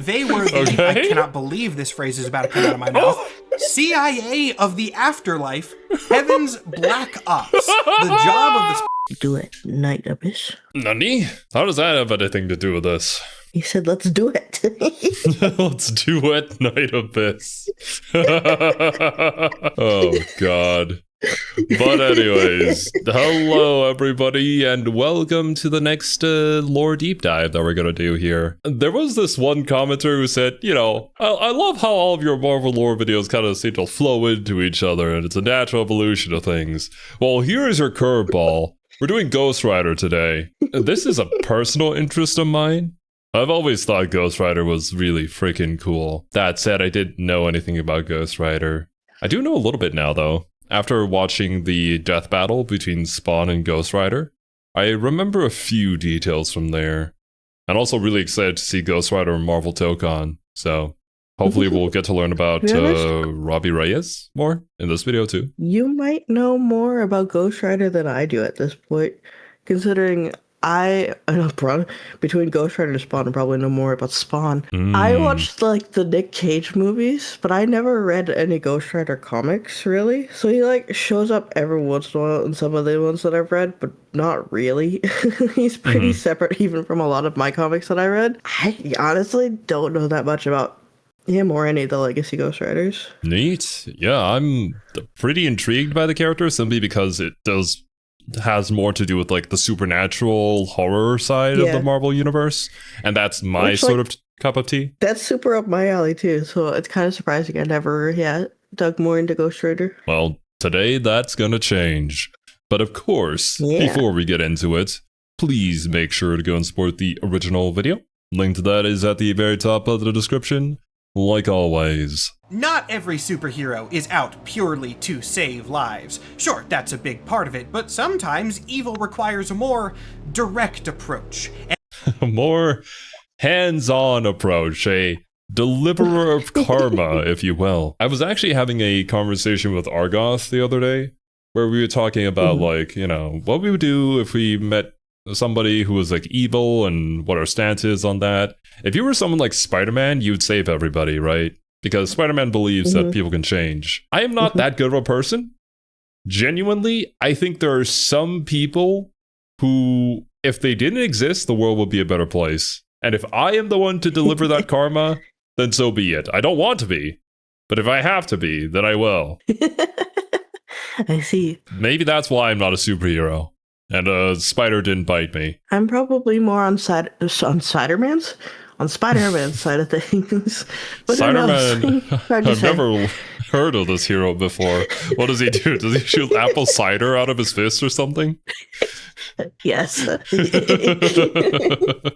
They were the, I cannot believe this phrase is about to come out of my mouth, CIA of the afterlife, Heaven's Black Ops. The job of the... Do it, Night Abyss. Nani? How does that have anything to do with this? He said, let's do it. Let's do it, Night Abyss. Oh, God. But anyways, hello everybody, and welcome to the next lore deep dive that we're gonna do here. There was this one commenter who said, you know, I love how all of your Marvel lore videos kind of seem to flow into each other, and it's a natural evolution of things. Well, here's your curveball. We're doing Ghost Rider today. This is a personal interest of mine. I've always thought Ghost Rider was really freaking cool. That said, I didn't know anything about Ghost Rider. I do know a little bit now, though. After watching the death battle between Spawn and Ghost Rider, I remember a few details from there. I'm also really excited to see Ghost Rider and Marvel Tokon, so hopefully we'll get to learn about Robbie Reyes more in this video too. You might know more about Ghost Rider than I do at this point, considering I know between Ghost Rider and Spawn, I probably know more about Spawn. I watched like the Nick Cage movies, but I never read any Ghost Rider comics really. So he like shows up every once in a while in some of the ones that I've read, but not really. He's pretty separate even from a lot of my comics that I read. I honestly don't know that much about him or any of the Legacy Ghost Riders. Neat. Yeah, I'm pretty intrigued by the character simply because it has more to do with like the supernatural horror side of the Marvel universe, and that's my sort of cup of tea. That's super up my alley too, so it's kind of surprising I never dug more into Ghost Rider. Well, today that's gonna change. But of course, before we get into it, please make sure to go and support the original video. Link to that is at the very top of the description. Like always. Not every superhero is out purely to save lives. Sure, that's a big part of it, but sometimes evil requires a more direct approach. A more hands-on approach, a deliverer of karma, if you will. I was actually having a conversation with Argoth the other day, where we were talking about like, you know, what we would do if we met somebody who was like evil and what our stance is on that. If you were someone like Spider-Man, you'd save everybody, right? Because Spider-Man believes that people can change. I am not that good of a person. Genuinely, I think there are some people who, if they didn't exist, the world would be a better place. And if I am the one to deliver that karma, then so be it. I don't want to be, but if I have to be, then I will. I see. Maybe that's why I'm not a superhero. And a spider didn't bite me. I'm probably more on Spider-Man's side of things. But Spider-Man, I've never heard of this hero before. What does he do? Does he shoot apple cider out of his fist or something? Yes.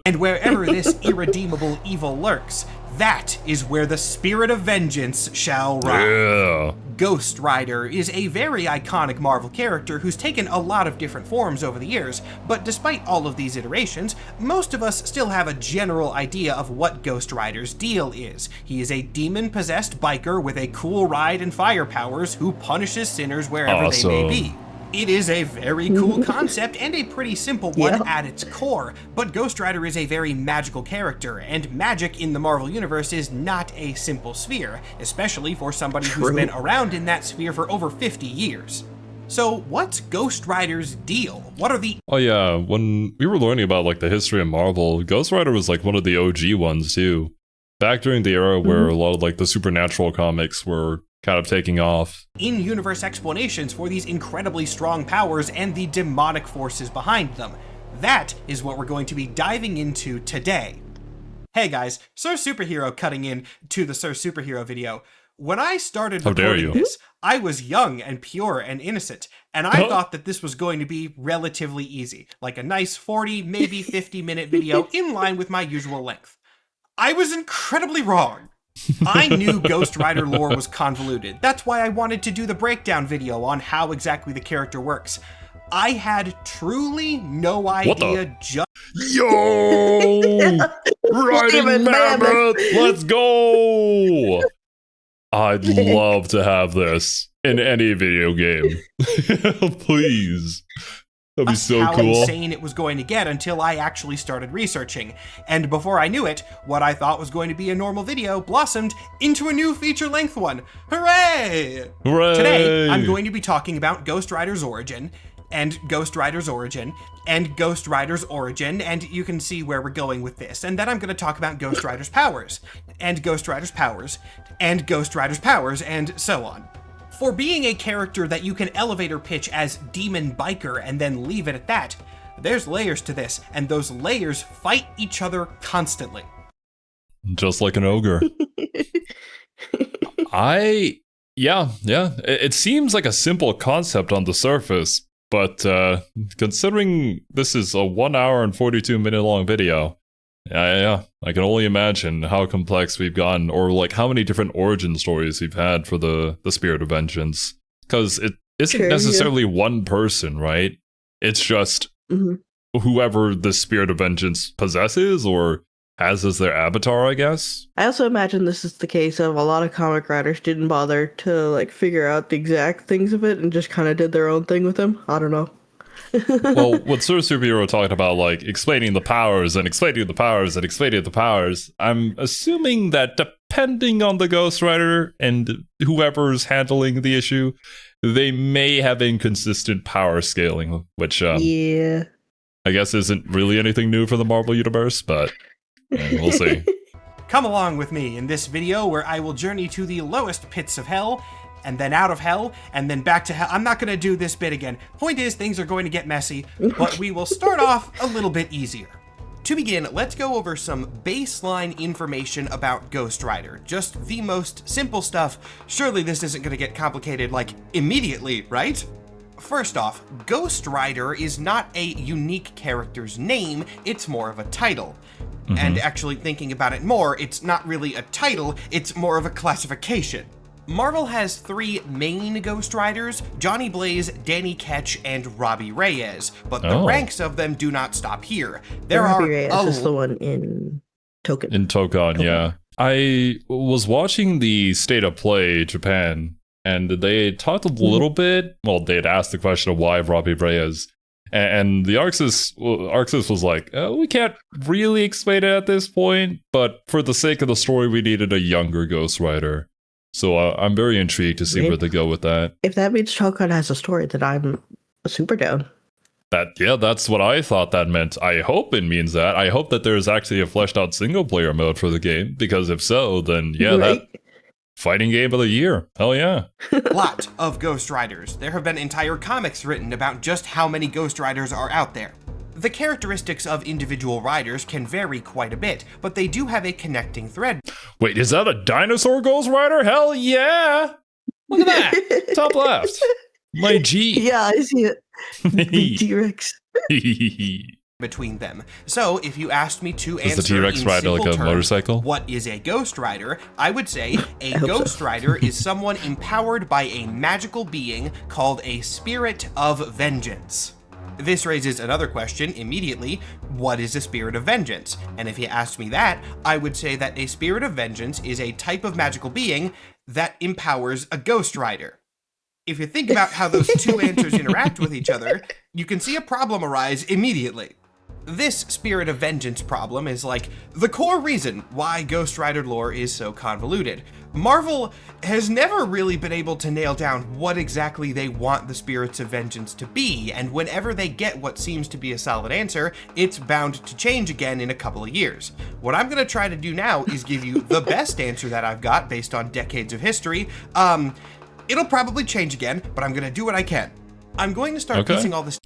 And wherever this irredeemable evil lurks, that is where the spirit of vengeance shall ride. Yeah. Ghost Rider is a very iconic Marvel character who's taken a lot of different forms over the years, but despite all of these iterations, most of us still have a general idea of what Ghost Rider's deal is. He is a demon-possessed biker with a cool ride and fire powers who punishes sinners wherever they may be. It is a very cool concept and a pretty simple one at its core, but Ghost Rider is a very magical character, and magic in the Marvel Universe is not a simple sphere, especially for somebody who's been around in that sphere for over 50 years. So what's Ghost Rider's deal? What are the... Oh yeah, when we were learning about like the history of Marvel, Ghost Rider was like one of the OG ones too. Back during the era where a lot of like the supernatural comics were kind of taking off. In-universe explanations for these incredibly strong powers and the demonic forces behind them. That is what we're going to be diving into today. Hey guys, Sir Superhero cutting in to the Sir Superhero video. When I started recording this, I was young and pure and innocent, and I thought that this was going to be relatively easy, like a nice 40, maybe 50-minute video in line with my usual length. I was incredibly wrong. I knew Ghost Rider lore was convoluted. That's why I wanted to do the breakdown video on how exactly the character works. I had truly no idea just... Yo! Riding Mammoth! Let's go! I'd love to have this in any video game. Please. That'd be so how cool. insane it was going to get until I actually started researching. And before I knew it, what I thought was going to be a normal video blossomed into a new feature-length one. Hooray! Hooray! Today, I'm going to be talking about Ghost Rider's origin, and Ghost Rider's origin, and Ghost Rider's origin, and you can see where we're going with this. And then I'm going to talk about Ghost Rider's powers, and Ghost Rider's powers, and Ghost Rider's powers, and so on. For being a character that you can elevator pitch as Demon Biker and then leave it at that, there's layers to this, and those layers fight each other constantly. Just like an ogre. Yeah. It seems like a simple concept on the surface, but considering this is a 1 hour and 42 minute long video, yeah, I can only imagine how complex we've gotten, or like how many different origin stories we've had for the Spirit of Vengeance. Because it isn't necessarily one person, right? It's just whoever the Spirit of Vengeance possesses or has as their avatar, I guess. I also imagine this is the case of a lot of comic writers didn't bother to like figure out the exact things of it and just kind of did their own thing with them. I don't know. Well, with Sir Superhero talking about like explaining the powers and explaining the powers and explaining the powers, I'm assuming that depending on the Ghost Rider and whoever's handling the issue, they may have inconsistent power scaling, which yeah, I guess isn't really anything new for the Marvel Universe, but we'll see. Come along with me in this video where I will journey to the lowest pits of hell, and then out of hell, and then back to hell. I'm not going to do this bit again. Point is, things are going to get messy, but we will start off a little bit easier. To begin, let's go over some baseline information about Ghost Rider. Just the most simple stuff. Surely this isn't going to get complicated, like, immediately, right? First off, Ghost Rider is not a unique character's name, it's more of a title. And actually thinking about it more, it's not really a title, it's more of a classification. Marvel has 3 main Ghost Riders: Johnny Blaze, Danny Ketch, and Robbie Reyes, but the ranks of them do not stop here. Robbie Reyes is the one in Token. In Token, yeah. I was watching the State of Play Japan, and they talked a little bit, well, they had asked the question of why Robbie Reyes, and the Arxis was like, we can't really explain it at this point, but for the sake of the story, we needed a younger Ghost Rider. So I'm very intrigued to see where they go with that. If that means Token has a story, then I'm super down. That's what I thought that meant. I hope it means that. I hope that there's actually a fleshed out single player mode for the game, because if so, then that fighting game of the year. Hell yeah. Lot of Ghost Riders. There have been entire comics written about just how many Ghost Riders are out there. The characteristics of individual riders can vary quite a bit, but they do have a connecting thread. Wait, is that a dinosaur Ghost Rider? Hell yeah! Look at that! Top left. My G. Yeah, I see it. The T-Rex. Between them. So, if you asked me to answer the T-Rex in ride simple like a terms, motorcycle? what is a Ghost Rider, I would say a Ghost Rider is someone empowered by a magical being called a Spirit of Vengeance. This raises another question immediately: what is a Spirit of Vengeance? And if you asked me that, I would say that a Spirit of Vengeance is a type of magical being that empowers a Ghost Rider. If you think about how those two answers interact with each other, you can see a problem arise immediately. This Spirit of Vengeance problem is like the core reason why Ghost Rider lore is so convoluted. Marvel has never really been able to nail down what exactly they want the Spirits of Vengeance to be, and whenever they get what seems to be a solid answer, it's bound to change again in a couple of years. What I'm going to try to do now is give you the best answer that I've got based on decades of history. It'll probably change again, but I'm going to do what I can. I'm going to start piecing all this.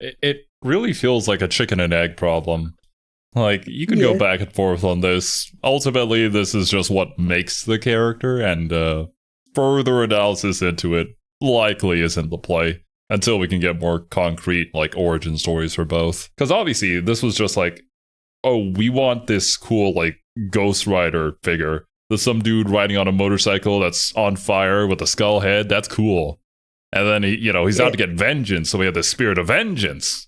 It really feels like a chicken and egg problem. Like, you can go back and forth on this. Ultimately, this is just what makes the character, and further analysis into it likely isn't the play until we can get more concrete, like, origin stories for both. Because obviously, this was just like, oh, we want this cool, like, Ghost Rider figure. There's some dude riding on a motorcycle that's on fire with a skull head. That's cool. And then, he's out to get vengeance, so we have the Spirit of Vengeance.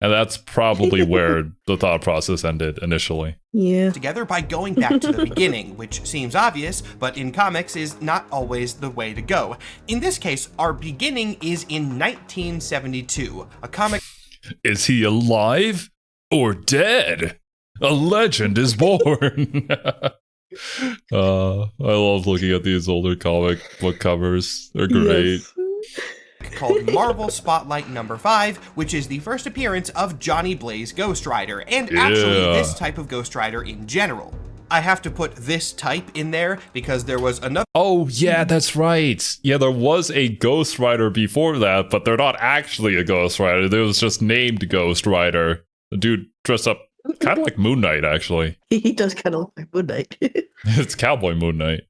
And that's probably where the thought process ended initially. Yeah. Together by going back to the beginning, which seems obvious, but in comics is not always the way to go. In this case, our beginning is in 1972. A comic... Is he alive or dead? A legend is born. I love looking at these older comic book covers. They're great. Yes. Called Marvel Spotlight number 5, which is the first appearance of Johnny Blaze Ghost Rider, and actually this type of Ghost Rider in general. I have to put this type in there because there was another. Oh, yeah, that's right. Yeah, there was a Ghost Rider before that, but they're not actually a Ghost Rider. They was just named Ghost Rider. The dude dressed up kind of like Moon Knight, actually. He does kind of look like Moon Knight. It's Cowboy Moon Knight.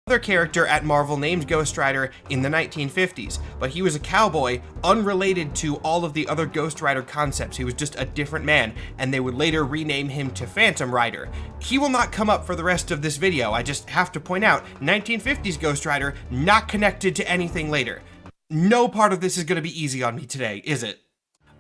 Other character at Marvel named Ghost Rider in the 1950s, but he was a cowboy unrelated to all of the other Ghost Rider concepts. He was just a different man, and they would later rename him to Phantom Rider. He will not come up for the rest of this video. I just have to point out, 1950s Ghost Rider, not connected to anything later. No part of this is going to be easy on me today, is it?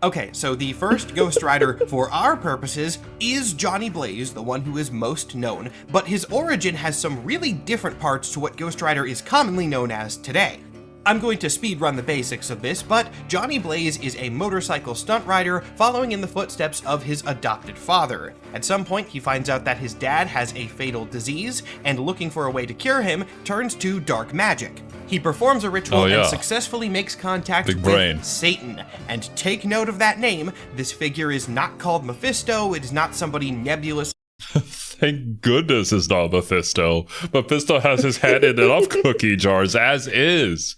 Okay, so the first Ghost Rider, for our purposes, is Johnny Blaze, the one who is most known, but his origin has some really different parts to what Ghost Rider is commonly known as today. I'm going to speed run the basics of this, but Johnny Blaze is a motorcycle stunt rider following in the footsteps of his adopted father. At some point, he finds out that his dad has a fatal disease, and looking for a way to cure him, turns to dark magic. He performs a ritual and successfully makes contact with Satan. And take note of that name, this figure is not called Mephisto, it is not somebody nebulous. Thank goodness it's not Mephisto. Mephisto has his head in enough cookie jars as is.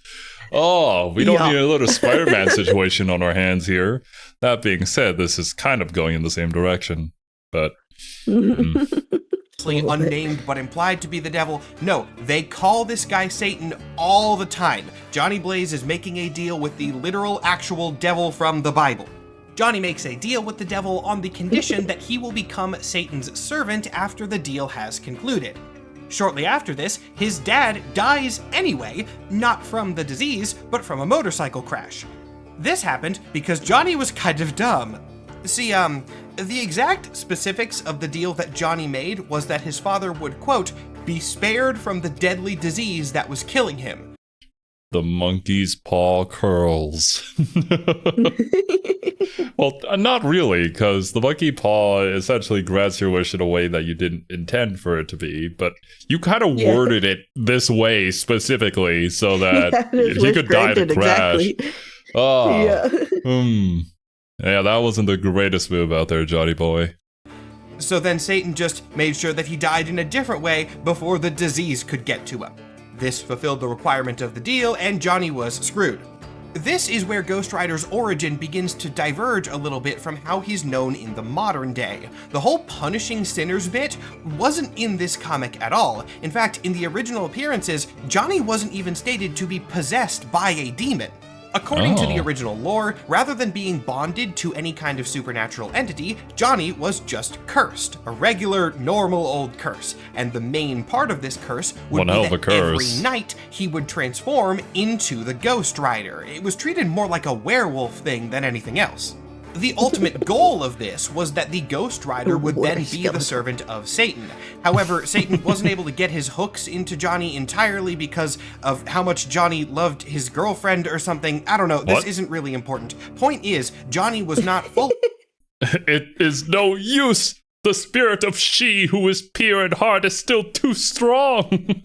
Oh, we don't need a little Spider-Man situation on our hands here. That being said, this is kind of going in the same direction, but... unnamed but implied to be the devil. No, they call this guy Satan all the time. Johnny Blaze is making a deal with the literal actual devil from the Bible. Johnny makes a deal with the devil on the condition that he will become Satan's servant after the deal has concluded. Shortly after this, his dad dies anyway, not from the disease, but from a motorcycle crash. This happened because Johnny was kind of dumb. See, the exact specifics of the deal that Johnny made was that his father would, quote, be spared from the deadly disease that was killing him. The monkey's paw curls. Well, not really, because the monkey paw essentially grants your wish in a way that you didn't intend for it to be, but you kind of worded it this way specifically so that he could die in a crash. Exactly. Oh, yeah, that wasn't the greatest move out there, Johnny boy. So then Satan just made sure that he died in a different way before the disease could get to him. This fulfilled the requirement of the deal, and Johnny was screwed. This is where Ghost Rider's origin begins to diverge a little bit from how he's known in the modern day. The whole punishing sinners bit wasn't in this comic at all. In fact, in the original appearances, Johnny wasn't even stated to be possessed by a demon. According to the original lore, rather than being bonded to any kind of supernatural entity, Johnny was just cursed, a regular, normal old curse. And the main part of this curse would be that every night he would transform into the Ghost Rider. It was treated more like a werewolf thing than anything else. The ultimate goal of this was that the Ghost Rider would then be the servant of Satan. However, Satan wasn't able to get his hooks into Johnny entirely because of how much Johnny loved his girlfriend or something. I don't know, this isn't really important. Point is, Johnny was not full. It is no use. The spirit of she who is pure in heart is still too strong.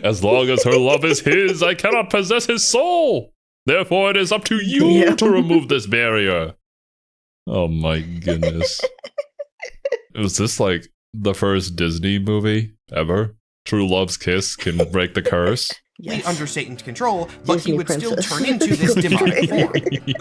As long as her love is his, I cannot possess his soul. Therefore, it is up to you to remove this barrier. Oh my goodness. Was this like the first Disney movie ever? True Love's Kiss can break the curse? Under Satan's control, but he would still turn into this demonic form.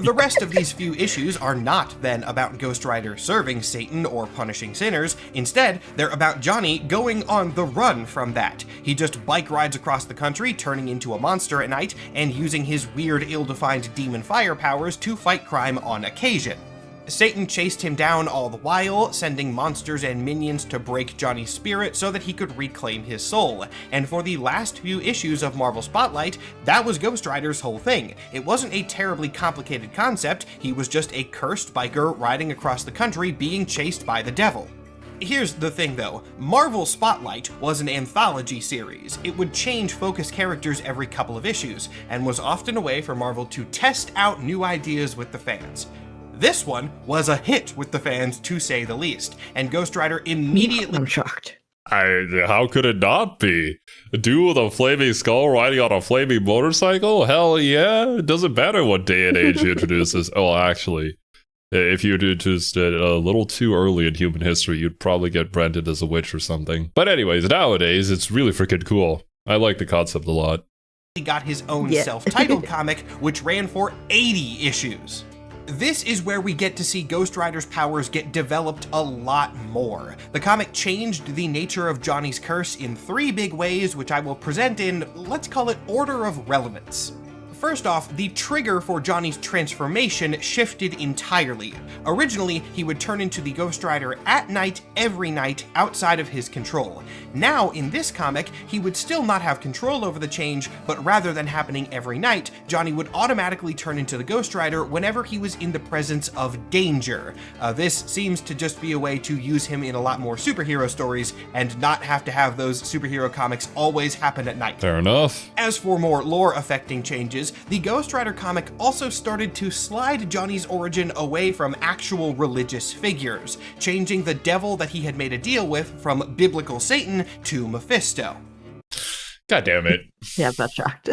The rest of these few issues are not then about Ghost Rider serving Satan or punishing sinners. Instead, they're about Johnny going on the run from that. He just bike rides across the country, turning into a monster at night, and using his weird, ill-defined demon fire powers to fight crime on occasion. Satan chased him down all the while, sending monsters and minions to break Johnny's spirit so that he could reclaim his soul. And for the last few issues of Marvel Spotlight, that was Ghost Rider's whole thing. It wasn't a terribly complicated concept, he was just a cursed biker riding across the country being chased by the devil. Here's the thing though, Marvel Spotlight was an anthology series. It would change focus characters every couple of issues, and was often a way for Marvel to test out new ideas with the fans. This one was a hit with the fans, to say the least, and Ghost Rider immediately... I'm shocked. How could it not be? A dude with a flaming skull riding on a flaming motorcycle? Hell yeah! It doesn't matter what day and age you introduce this. Oh, actually, if you introduced it a little too early in human history, you'd probably get branded as a witch or something. But anyways, nowadays, it's really freaking cool. I like the concept a lot. He got his own self-titled comic, which ran for 80 issues. This is where we get to see Ghost Rider's powers get developed a lot more. The comic changed the nature of Johnny's curse in 3 big ways, which I will present in, let's call it, order of relevance. First off, the trigger for Johnny's transformation shifted entirely. Originally, he would turn into the Ghost Rider at night, every night, outside of his control. Now, in this comic, he would still not have control over the change, but rather than happening every night, Johnny would automatically turn into the Ghost Rider whenever he was in the presence of danger. This seems to just be a way to use him in a lot more superhero stories and not have to have those superhero comics always happen at night. Fair enough. As for more lore-affecting changes, the Ghost Rider comic also started to slide Johnny's origin away from actual religious figures, changing the devil that he had made a deal with from biblical Satan to Mephisto. God damn it. Yeah, I'm not shocked.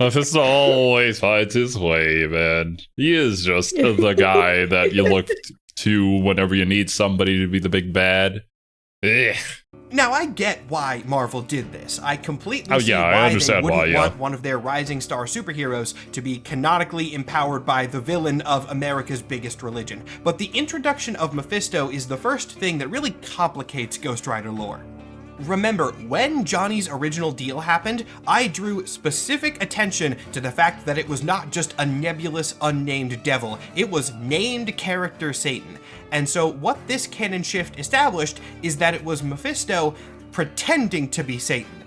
Mephisto always finds his way, man. He is just the guy that you look to whenever you need somebody to be the big bad. Ugh. Now, I get why Marvel did this. I completely see I why understand they wouldn't why, want one of their rising star superheroes to be canonically empowered by the villain of America's biggest religion. But the introduction of Mephisto is the first thing that really complicates Ghost Rider lore. Remember, when Johnny's original deal happened, I drew specific attention to the fact that it was not just a nebulous, unnamed devil, it was named character Satan. And so what this canon shift established is that it was Mephisto pretending to be Satan,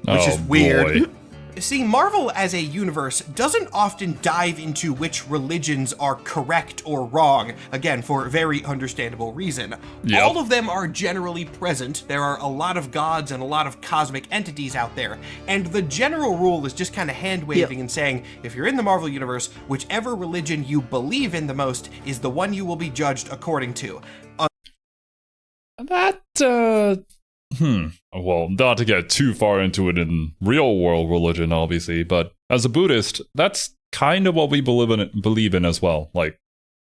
which is weird. Boy. See, Marvel as a universe doesn't often dive into which religions are correct or wrong, again, for very understandable reason. Yep. All of them are generally present. There are a lot of gods and a lot of cosmic entities out there, and the general rule is just kind of hand-waving and saying, if you're in the Marvel universe, whichever religion you believe in the most is the one you will be judged according to. Well, not to get too far into it in real world religion, obviously, but as a Buddhist, that's kind of what we believe in as well. Like,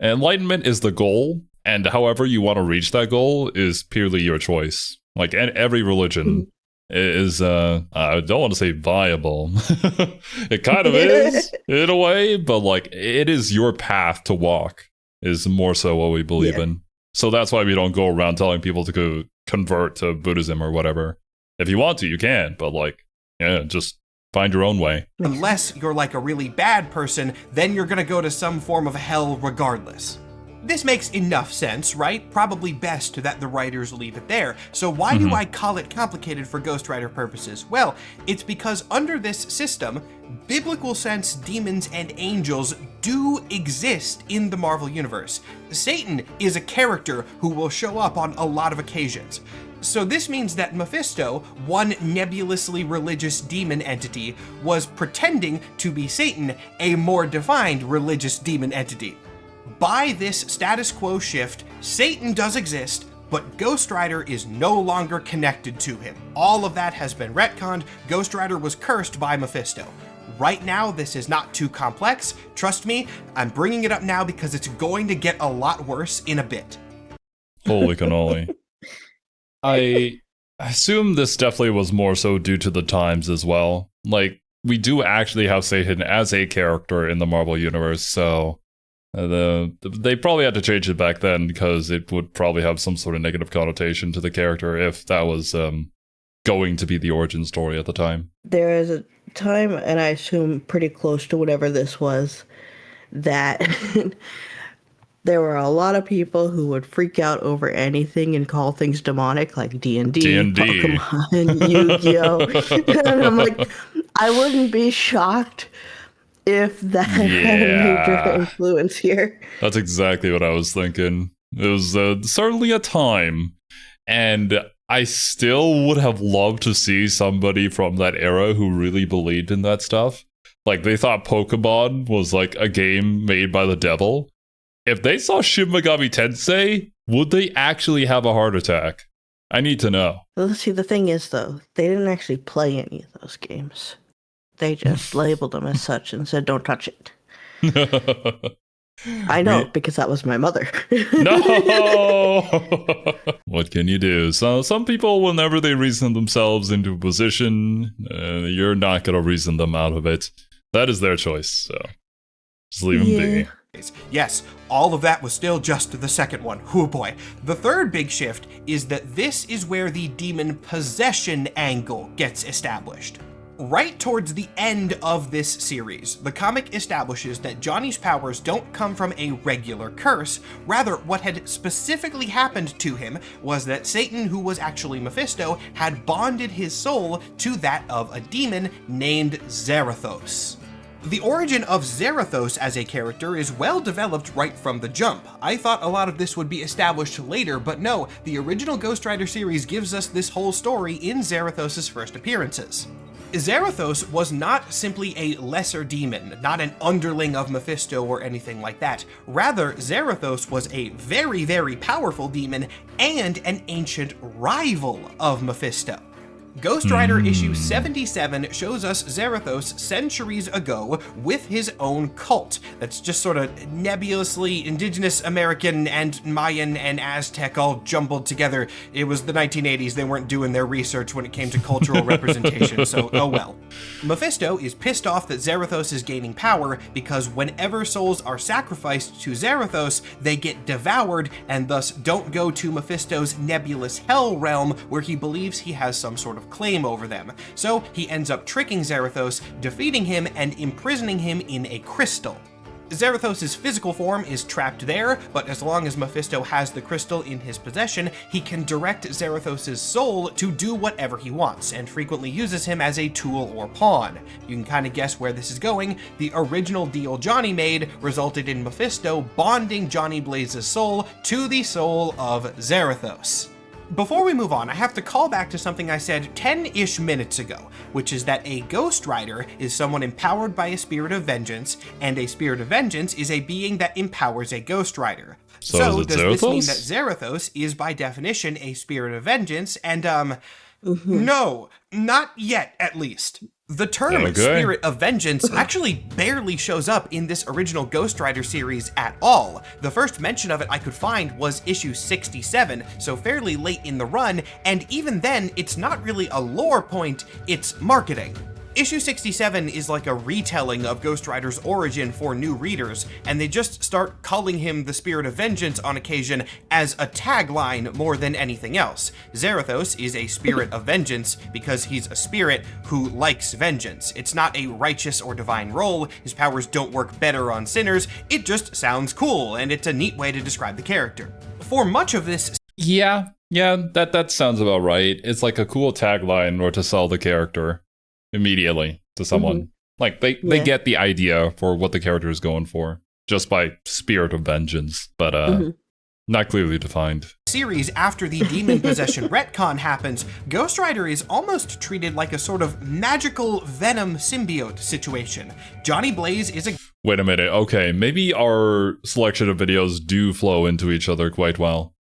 enlightenment is the goal, and however you want to reach that goal is purely your choice. Like, every religion is, I don't want to say viable. It kind of is, in a way, but like, it is your path to walk, is more so what we believe in. So that's why we don't go around telling people to go convert to Buddhism or whatever. If you want to, you can, but like, just find your own way. Unless you're like a really bad person, then you're gonna go to some form of hell regardless. This makes enough sense, right? Probably best that the writers leave it there. So why do I call it complicated for Ghost Rider purposes? Well, it's because under this system, biblical sense demons and angels do exist in the Marvel Universe. Satan is a character who will show up on a lot of occasions. So this means that Mephisto, one nebulously religious demon entity, was pretending to be Satan, a more defined religious demon entity. By this status quo shift, Satan does exist, but Ghost Rider is no longer connected to him. All of that has been retconned. Ghost Rider was cursed by Mephisto. Right now, this is not too complex. Trust me, I'm bringing it up now because it's going to get a lot worse in a bit. Holy cannoli. I assume this definitely was more so due to the times as well. Like, we do actually have Satan as a character in the Marvel Universe, so they probably had to change it back then because it would probably have some sort of negative connotation to the character if that was going to be the origin story at the time. There is a time, and I assume pretty close to whatever this was, that there were a lot of people who would freak out over anything and call things demonic, like D&D, Pokemon, Yu-Gi-Oh! And I'm like, I wouldn't be shocked if that had a major influence here. That's exactly what I was thinking. It was certainly a time, and I still would have loved to see somebody from that era who really believed in that stuff. Like, they thought Pokemon was like a game made by the devil, if they saw Shin Megami Tensei, would they actually have a heart attack? I need to know. Well, see, the thing is, though, they didn't actually play any of those games. They just labeled them as such and said, don't touch it. I know, because that was my mother. No! What can you do? So some people, whenever they reason themselves into a position, you're not going to reason them out of it. That is their choice, so just leave them be. Yes, all of that was still just the second one. Oh boy. The third big shift is that this is where the demon possession angle gets established. Right towards the end of this series, the comic establishes that Johnny's powers don't come from a regular curse. Rather, what had specifically happened to him was that Satan, who was actually Mephisto, had bonded his soul to that of a demon named Zarathos. The origin of Zarathos as a character is well developed right from the jump. I thought a lot of this would be established later, but no, the original Ghost Rider series gives us this whole story in Zarathos' first appearances. Zarathos was not simply a lesser demon, not an underling of Mephisto or anything like that. Rather, Zarathos was a very, very powerful demon and an ancient rival of Mephisto. Ghost Rider issue 77 shows us Zarathos centuries ago with his own cult that's just sort of nebulously indigenous American and Mayan and Aztec all jumbled together. It was the 1980s, they weren't doing their research when it came to cultural representation, so oh well. Mephisto is pissed off that Zarathos is gaining power because whenever souls are sacrificed to Zarathos, they get devoured and thus don't go to Mephisto's nebulous hell realm where he believes he has some sort of claim over them. So he ends up tricking Zarathos, defeating him, and imprisoning him in a crystal. Zarathos' physical form is trapped there, but as long as Mephisto has the crystal in his possession, he can direct Zarathos' soul to do whatever he wants, and frequently uses him as a tool or pawn. You can kind of guess where this is going. The original deal Johnny made resulted in Mephisto bonding Johnny Blaze's soul to the soul of Zarathos. Before we move on, I have to call back to something I said 10-ish minutes ago, which is that a Ghost Rider is someone empowered by a spirit of vengeance, and a spirit of vengeance is a being that empowers a Ghost Rider. So does this mean that Zarathos is by definition a spirit of vengeance, and no, not yet at least. The term Spirit of Vengeance actually barely shows up in this original Ghost Rider series at all. The first mention of it I could find was issue 67, so fairly late in the run, and even then, it's not really a lore point, it's marketing. Issue 67 is like a retelling of Ghost Rider's origin for new readers, and they just start calling him the Spirit of Vengeance on occasion as a tagline more than anything else. Zarathos is a spirit of vengeance because he's a spirit who likes vengeance. It's not a righteous or divine role, his powers don't work better on sinners, it just sounds cool, and it's a neat way to describe the character. For much of this... Yeah, that sounds about right. It's like a cool tagline or to sell the character immediately to someone. Like they get the idea for what the character is going for just by Spirit of Vengeance, but not clearly defined. Series after the demon possession retcon happens, Ghost Rider is almost treated like a sort of magical venom symbiote situation. Johnny Blaze is a... Wait a minute, okay, maybe our selection of videos do flow into each other quite well.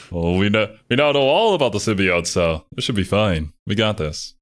Well, we now know all about the symbiote, so it should be fine. We got this.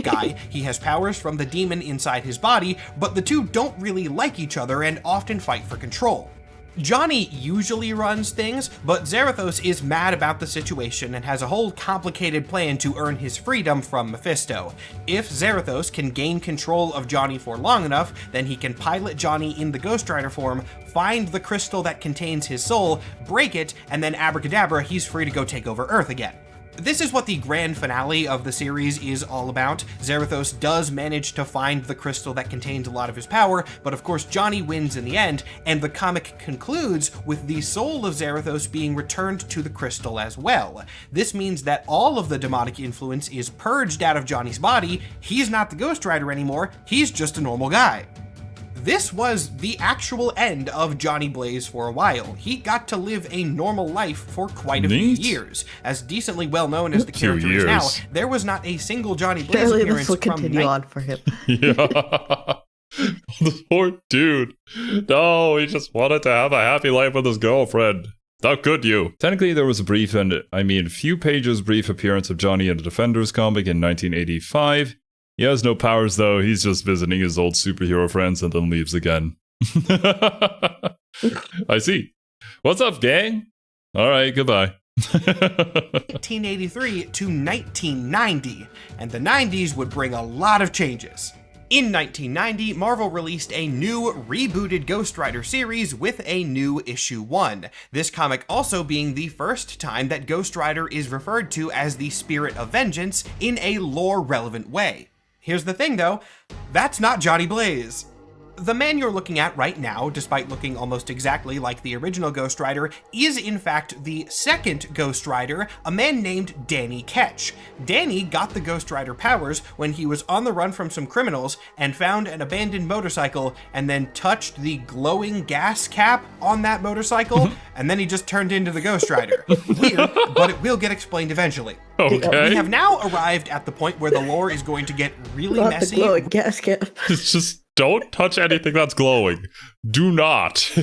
Guy. He has powers from the demon inside his body, but the two don't really like each other and often fight for control. Johnny usually runs things, but Zarathos is mad about the situation and has a whole complicated plan to earn his freedom from Mephisto. If Zarathos can gain control of Johnny for long enough, then he can pilot Johnny in the Ghost Rider form, find the crystal that contains his soul, break it, and then abracadabra, he's free to go take over Earth again. This is what the grand finale of the series is all about. Zarathos does manage to find the crystal that contains a lot of his power, but of course Johnny wins in the end, and the comic concludes with the soul of Zarathos being returned to the crystal as well. This means that all of the demonic influence is purged out of Johnny's body. He's not the Ghost Rider anymore, he's just a normal guy. This was the actual end of Johnny Blaze for a while. He got to live a normal life for quite a few years. As decently well known as the character is now, there was not a single Johnny Blaze appearance this will from continue on for him. Yeah. This poor dude. No, he just wanted to have a happy life with his girlfriend. How could you? Technically, there was a brief few pages brief appearance of Johnny in the Defenders comic in 1985. He has no powers, though. He's just visiting his old superhero friends and then leaves again. I see. What's up, gang? All right, goodbye. 1983 to 1990, and the 90s would bring a lot of changes. In 1990, Marvel released a new, rebooted Ghost Rider series with a new issue 1. This comic also being the first time that Ghost Rider is referred to as the Spirit of Vengeance in a lore-relevant way. Here's the thing though, that's not Johnny Blaze. The man you're looking at right now, despite looking almost exactly like the original Ghost Rider, is in fact the second Ghost Rider, a man named Danny Ketch. Danny got the Ghost Rider powers when he was on the run from some criminals and found an abandoned motorcycle and then touched the glowing gas cap on that motorcycle, and then he just turned into the Ghost Rider. Weird, but it will get explained eventually. Okay. We have now arrived at the point where the lore is going to get really Not messy. the glowing gas cap. It's just don't touch anything that's glowing. Do not.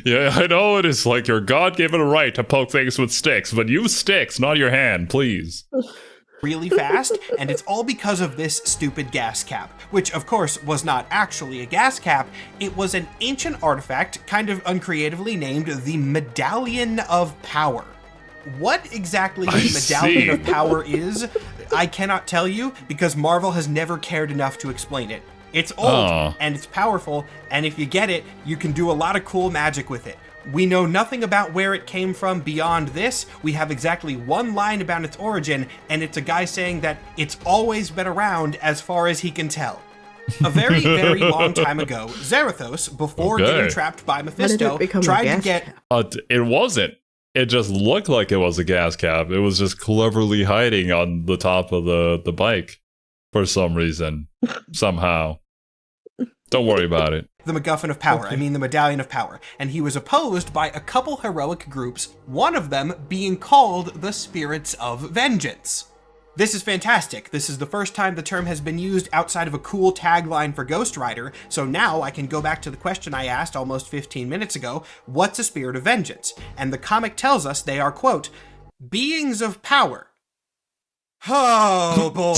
Yeah, I know it is like your God-given right to poke things with sticks, but use sticks, not your hand, please. Really fast, and it's all because of this stupid gas cap, which of course was not actually a gas cap. It was an ancient artifact, kind of uncreatively named the Medallion of Power. What exactly the Medallion of Power is, I cannot tell you, because Marvel has never cared enough to explain it. It's old, and it's powerful, and if you get it, you can do a lot of cool magic with it. We know nothing about where it came from beyond this. We have exactly one line about its origin, and it's a guy saying that it's always been around as far as he can tell. A very, very long time ago, Zarathos, before getting trapped by Mephisto, tried to get... It wasn't. It just looked like it was a gas cap. It was just cleverly hiding on the top of the bike for some reason. Somehow. Don't worry about it. The MacGuffin of Power, I mean the Medallion of Power, and he was opposed by a couple heroic groups, one of them being called the Spirits of Vengeance. This is fantastic. This is the first time the term has been used outside of a cool tagline for Ghost Rider, so now I can go back to the question I asked almost 15 minutes ago, what's a Spirit of Vengeance? And the comic tells us they are, quote, beings of power. Oh boy.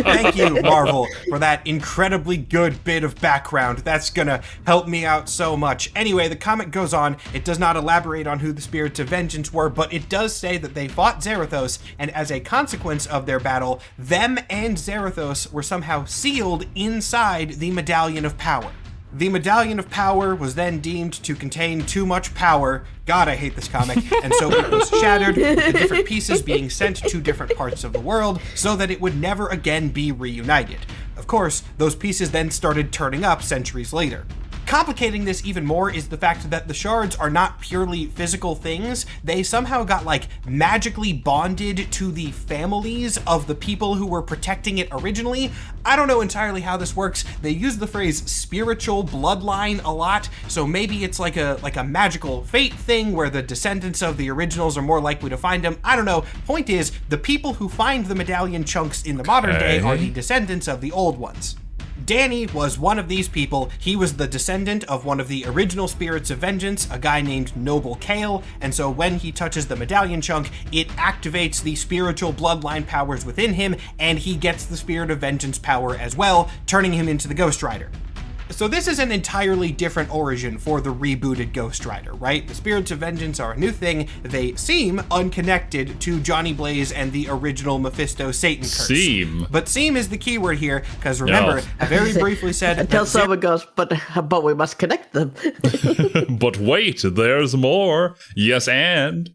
Thank you, Marvel, for that incredibly good bit of background. That's gonna help me out so much. Anyway, the comic goes on. It does not elaborate on who the Spirits of Vengeance were, but it does say that they fought Zarathos, and as a consequence of their battle, them and Zarathos were somehow sealed inside the Medallion of Power. The Medallion of Power was then deemed to contain too much power. God, I hate this comic. And so it was shattered, the different pieces being sent to different parts of the world so that it would never again be reunited. Of course, those pieces then started turning up centuries later. Complicating this even more is the fact that the shards are not purely physical things. They somehow got like magically bonded to the families of the people who were protecting it originally. I don't know entirely how this works. They use the phrase spiritual bloodline a lot, so maybe it's like a magical fate thing where the descendants of the originals are more likely to find them. I don't know. Point is, the people who find the medallion chunks in the modern day are the descendants of the old ones. Danny was one of these people. He was the descendant of one of the original Spirits of Vengeance, a guy named Noble Kale, and so when he touches the medallion chunk, it activates the spiritual bloodline powers within him, and he gets the Spirit of Vengeance power as well, turning him into the Ghost Rider. So this is an entirely different origin for the rebooted Ghost Rider, right? The Spirits of Vengeance are a new thing. They seem unconnected to Johnny Blaze and the original Mephisto Satan curse. Seem. But seem is the key word here, because remember, I very briefly said... Until someone goes, but we must connect them. But wait, there's more. Yes, and...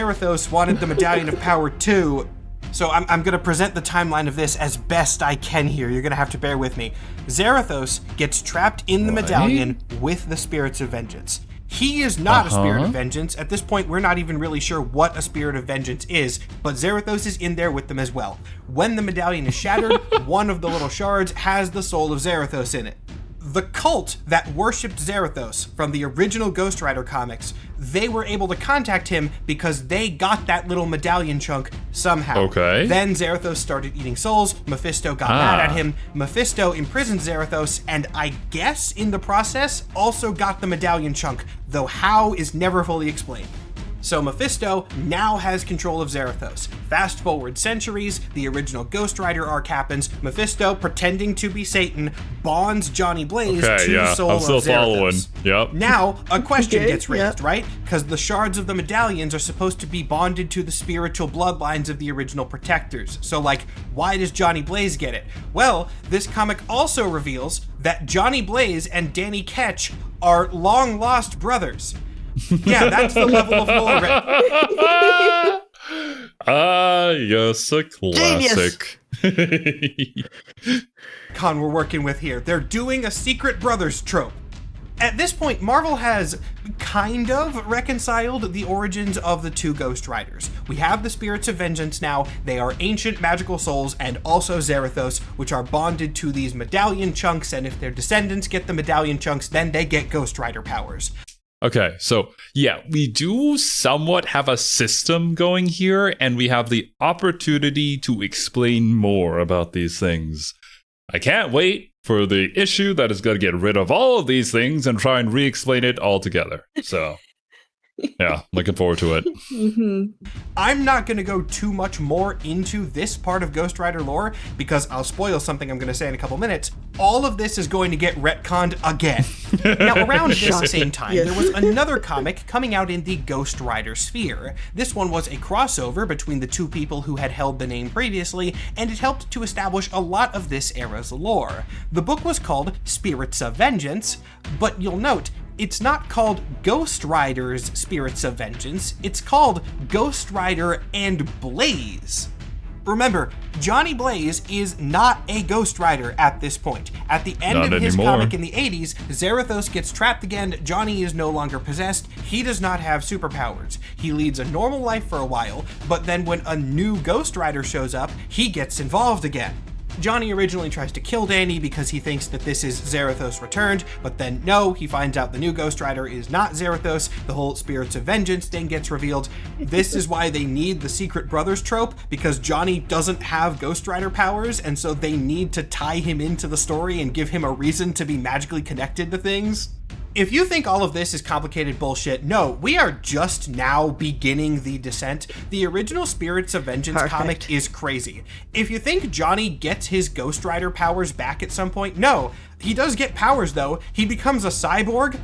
Zarathos wanted the Medallion of Power too. So I'm going to present the timeline of this as best I can here. You're going to have to bear with me. Zarathos gets trapped in the medallion with the Spirits of Vengeance. He is not a Spirit of Vengeance. At this point, we're not even really sure what a Spirit of Vengeance is, but Zarathos is in there with them as well. When the medallion is shattered, one of the little shards has the soul of Zarathos in it. The cult that worshipped Zarathos from the original Ghost Rider comics, they were able to contact him because they got that little medallion chunk somehow. Okay. Then Zarathos started eating souls, Mephisto got mad at him, Mephisto imprisoned Zarathos, and I guess in the process also got the medallion chunk, though how is never fully explained. So Mephisto now has control of Zarathos. Fast forward centuries, the original Ghost Rider arc happens, Mephisto, pretending to be Satan, bonds Johnny Blaze to the soul I'm still of Zarathos. following. Yep. Now, a question gets raised, right? Because the shards of the medallions are supposed to be bonded to the spiritual bloodlines of the original protectors. So, like, why does Johnny Blaze get it? Well, this comic also reveals that Johnny Blaze and Danny Ketch are long-lost brothers. Yeah, that's the level of lore. Yes, a classic. Con we're working with here. They're doing a secret brothers trope. At this point, Marvel has kind of reconciled the origins of the two Ghost Riders. We have the Spirits of Vengeance now. They are ancient magical souls and also Zarathos, which are bonded to these medallion chunks, and if their descendants get the medallion chunks, then they get Ghost Rider powers. Okay, so yeah, we do somewhat have a system going here, and we have the opportunity to explain more about these things. I can't wait for the issue that is going to get rid of all of these things and try and re-explain it all together. So, yeah, looking forward to it. I'm not going to go too much more into this part of Ghost Rider lore because I'll spoil something I'm going to say in a couple minutes. All of this is going to get retconned again. Now, around this same time, there was another comic coming out in the Ghost Rider sphere. This one was a crossover between the two people who had held the name previously, and it helped to establish a lot of this era's lore. The book was called Spirits of Vengeance, but you'll note, it's not called Ghost Rider's Spirits of Vengeance, it's called Ghost Rider and Blaze. Remember, Johnny Blaze is not a Ghost Rider at this point. At the end of his comic in the 80s, Zarathos gets trapped again, Johnny is no longer possessed, he does not have superpowers. He leads a normal life for a while, but then when a new Ghost Rider shows up, he gets involved again. Johnny originally tries to kill Danny because he thinks that this is Zarathos returned, but then no, he finds out the new Ghost Rider is not Zarathos, the whole Spirits of Vengeance thing gets revealed. This is why they need the Secret Brothers trope, because Johnny doesn't have Ghost Rider powers, and so they need to tie him into the story and give him a reason to be magically connected to things. If you think all of this is complicated bullshit, no, we are just now beginning the descent. The original Spirits of Vengeance comic is crazy. If you think Johnny gets his Ghost Rider powers back at some point, no. He does get powers, though. He becomes a cyborg.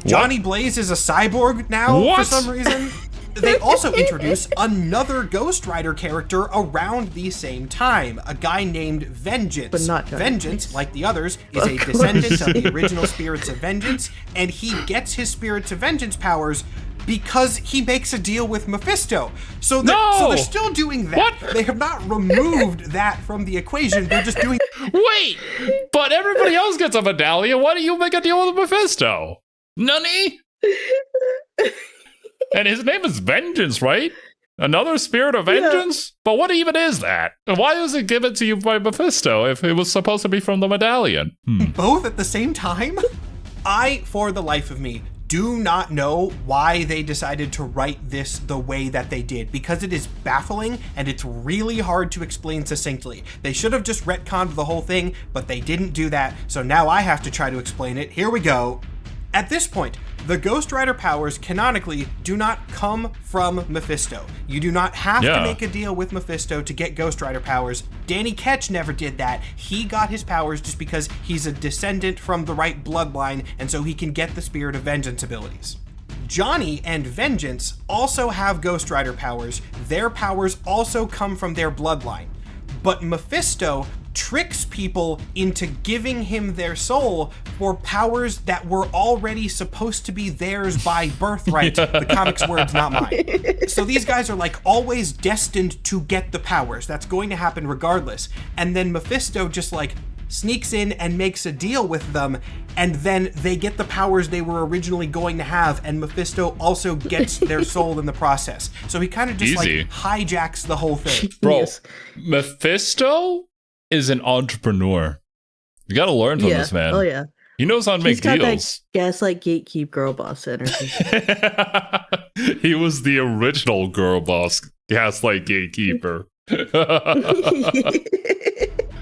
Johnny Blaze is a cyborg now for some reason. They also introduce another Ghost Rider character around the same time, a guy named Vengeance. But not Johnny Vengeance, like the others, is a descendant of the original Spirits of Vengeance, and he gets his Spirits of Vengeance powers because he makes a deal with Mephisto. So they're still doing that. What? They have not removed that from the equation. They're just doing... Wait, but everybody else gets a medallion. Why do you make a deal with Mephisto? Nani? And his name is Vengeance, right? Another Spirit of Vengeance? Yeah. But what even is that? Why was it given to you by Mephisto if it was supposed to be from the medallion? Both at the same time? I, for the life of me, do not know why they decided to write this the way that they did, because it is baffling and it's really hard to explain succinctly. They should have just retconned the whole thing, but they didn't do that, so now I have to try to explain it. Here we go. At this point, the Ghost Rider powers canonically do not come from Mephisto. You do not have to make a deal with Mephisto to get Ghost Rider powers. Danny Ketch never did that. He got his powers just because he's a descendant from the right bloodline, and so he can get the Spirit of Vengeance abilities. Johnny and Vengeance also have Ghost Rider powers. Their powers also come from their bloodline. But Mephisto tricks people into giving him their soul for powers that were already supposed to be theirs by birthright. The comic's words, not mine. So these guys are like always destined to get the powers. That's going to happen regardless. And then Mephisto just like sneaks in and makes a deal with them, and then they get the powers they were originally going to have, and Mephisto also gets their soul in the process. So he kind of just like hijacks the whole thing. Bro, Mephisto is an entrepreneur. You gotta learn from this man. Oh yeah. He knows how to He's make got deals. that gaslight gatekeep girl boss energy. He was the original girl boss gaslight gatekeeper.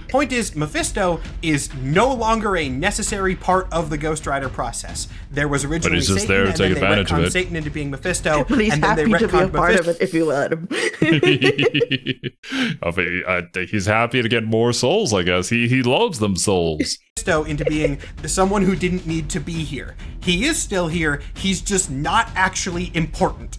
Point is, Mephisto is no longer a necessary part of the Ghost Rider process. There was originally he's just Satan, there to and take then they advantage of retconned it. Satan into being Mephisto, But he's and then they happy to be a retconned part of Mephisto. it if you let him. He's happy to get more souls, I guess. He loves them souls. Into being someone who didn't need to be here. He is still here, he's just not actually important.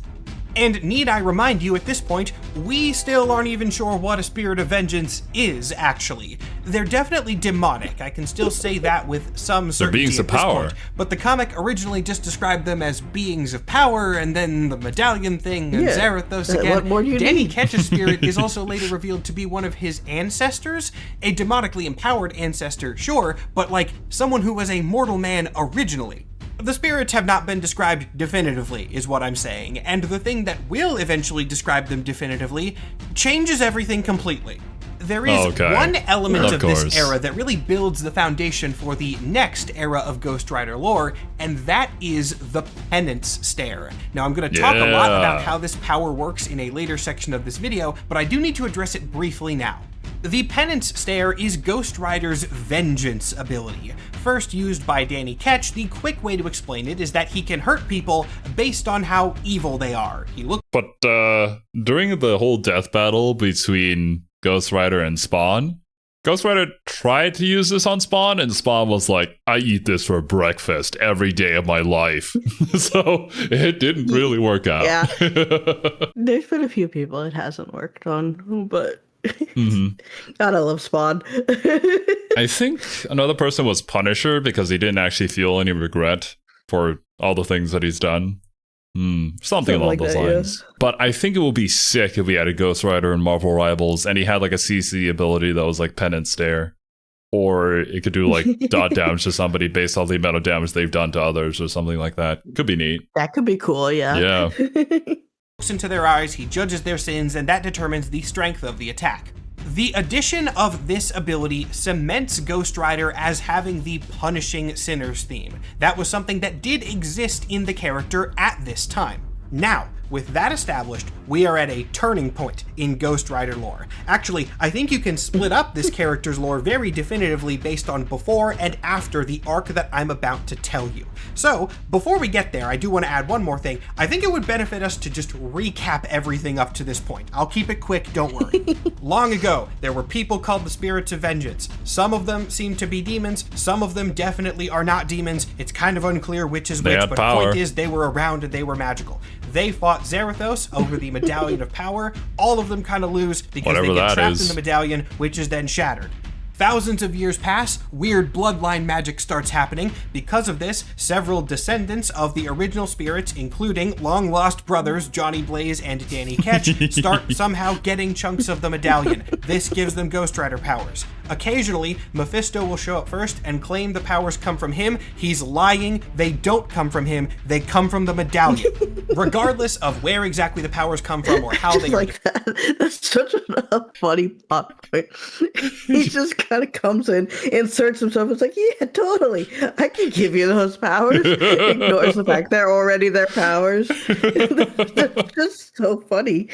And need I remind you, at this point, we still aren't even sure what a spirit of vengeance is, actually. They're definitely demonic, I can still say that with some certainty beings of at this power. point. But the comic originally just described them as beings of power, and then the medallion thing, and Yeah. Zarathos again. What more do you Danny need? Ketch's spirit is also later revealed to be one of his ancestors, a demonically empowered ancestor, sure, but like someone who was a mortal man originally. The spirits have not been described definitively, is what I'm saying, and the thing that will eventually describe them definitively changes everything completely. There is one element of this era that really builds the foundation for the next era of Ghost Rider lore, and that is the Penance Stare. Now, I'm going to talk a lot about how this power works in a later section of this video, but I do need to address it briefly now. The Penance Stare is Ghost Rider's vengeance ability. First used by Danny Ketch, the quick way to explain it is that he can hurt people based on how evil they are. But during the whole death battle between Ghost Rider and Spawn, Ghost Rider tried to use this on Spawn, and Spawn was like, I eat this for breakfast every day of my life. So it didn't really work out. Yeah. There's been a few people it hasn't worked on, but God, I love Spawn. I think another person was Punisher because he didn't actually feel any regret for all the things that he's done. Something along like those that, lines. Yeah. But I think it would be sick if we had a Ghost Rider in Marvel Rivals and he had like a CC ability that was like Penance Stare. Or it could do like dot damage to somebody based on the amount of damage they've done to others or something like that. Could be neat. That could be cool, yeah. Yeah. Looks into their eyes, he judges their sins, and that determines the strength of the attack. The addition of this ability cements Ghost Rider as having the punishing sinners theme. That was something that did exist in the character at this time. Now, with that established, we are at a turning point in Ghost Rider lore. Actually, I think you can split up this character's lore very definitively based on before and after the arc that I'm about to tell you. So, before we get there, I do want to add one more thing. I think it would benefit us to just recap everything up to this point. I'll keep it quick, don't worry. Long ago, there were people called the Spirits of Vengeance. Some of them seem to be demons, some of them definitely are not demons. It's kind of unclear which is which, but the point is they were around and they were magical. They fought Zarathos over the Medallion of Power. All of them kind of lose because they get trapped in the medallion, which is then shattered. Thousands of years pass, weird bloodline magic starts happening. Because of this, several descendants of the original spirits, including long-lost brothers Johnny Blaze and Danny Ketch, start somehow getting chunks of the medallion. This gives them Ghost Rider powers. Occasionally, Mephisto will show up first and claim the powers come from him. He's lying. They don't come from him. They come from the medallion. Regardless of where exactly the powers come from or how they like that. That's such a funny plot point. He just kind of comes in, inserts himself. It's like, yeah, totally. I can give you those powers. Ignores the fact they're already their powers. That's just so funny.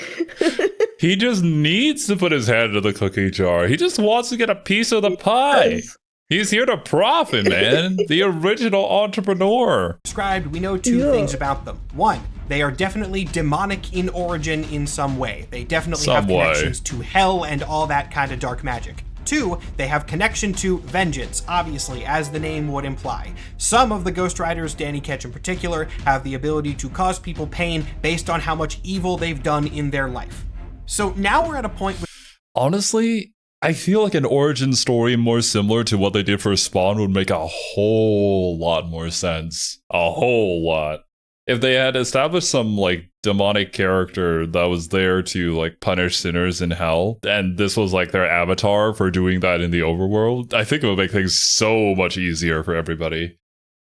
He just needs to put his hand into the cookie jar. He just wants to get a piece of the pie. He's here to profit, man. The original entrepreneur. Described, we know two things about them. One, they are definitely demonic in origin in some way. They definitely have connections to hell and all that kind of dark magic. Two, they have connection to vengeance, obviously, as the name would imply. Some of the Ghost Riders, Danny Ketch in particular, have the ability to cause people pain based on how much evil they've done in their life. So now we're at a point where... Honestly, I feel like an origin story more similar to what they did for Spawn would make a whole lot more sense. A whole lot. If they had established some, like, demonic character that was there to, like, punish sinners in hell, and this was, like, their avatar for doing that in the overworld, I think it would make things so much easier for everybody.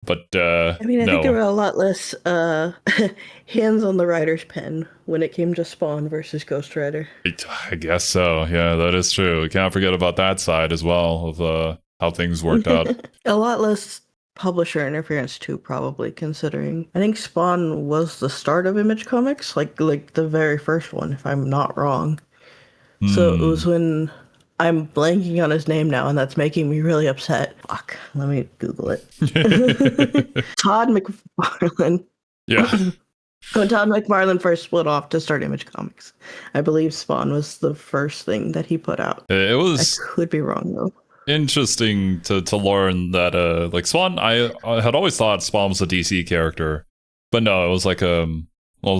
But, I think there were a lot less hands on the writer's pen when it came to Spawn versus Ghost Rider. I guess so. Yeah, that is true. We can't forget about that side as well of how things worked out. A lot less publisher interference too, probably, considering I think Spawn was the start of Image Comics, like the very first one, if I'm not wrong. So it was when I'm blanking on his name now, and that's making me really upset. Fuck, let me Google it. Todd McFarlane. Yeah. When Todd McFarlane first split off to start Image Comics, I believe Spawn was the first thing that he put out. It was I could be wrong though. interesting to learn that like Spawn, I had always thought Spawn was a DC character, but no, it was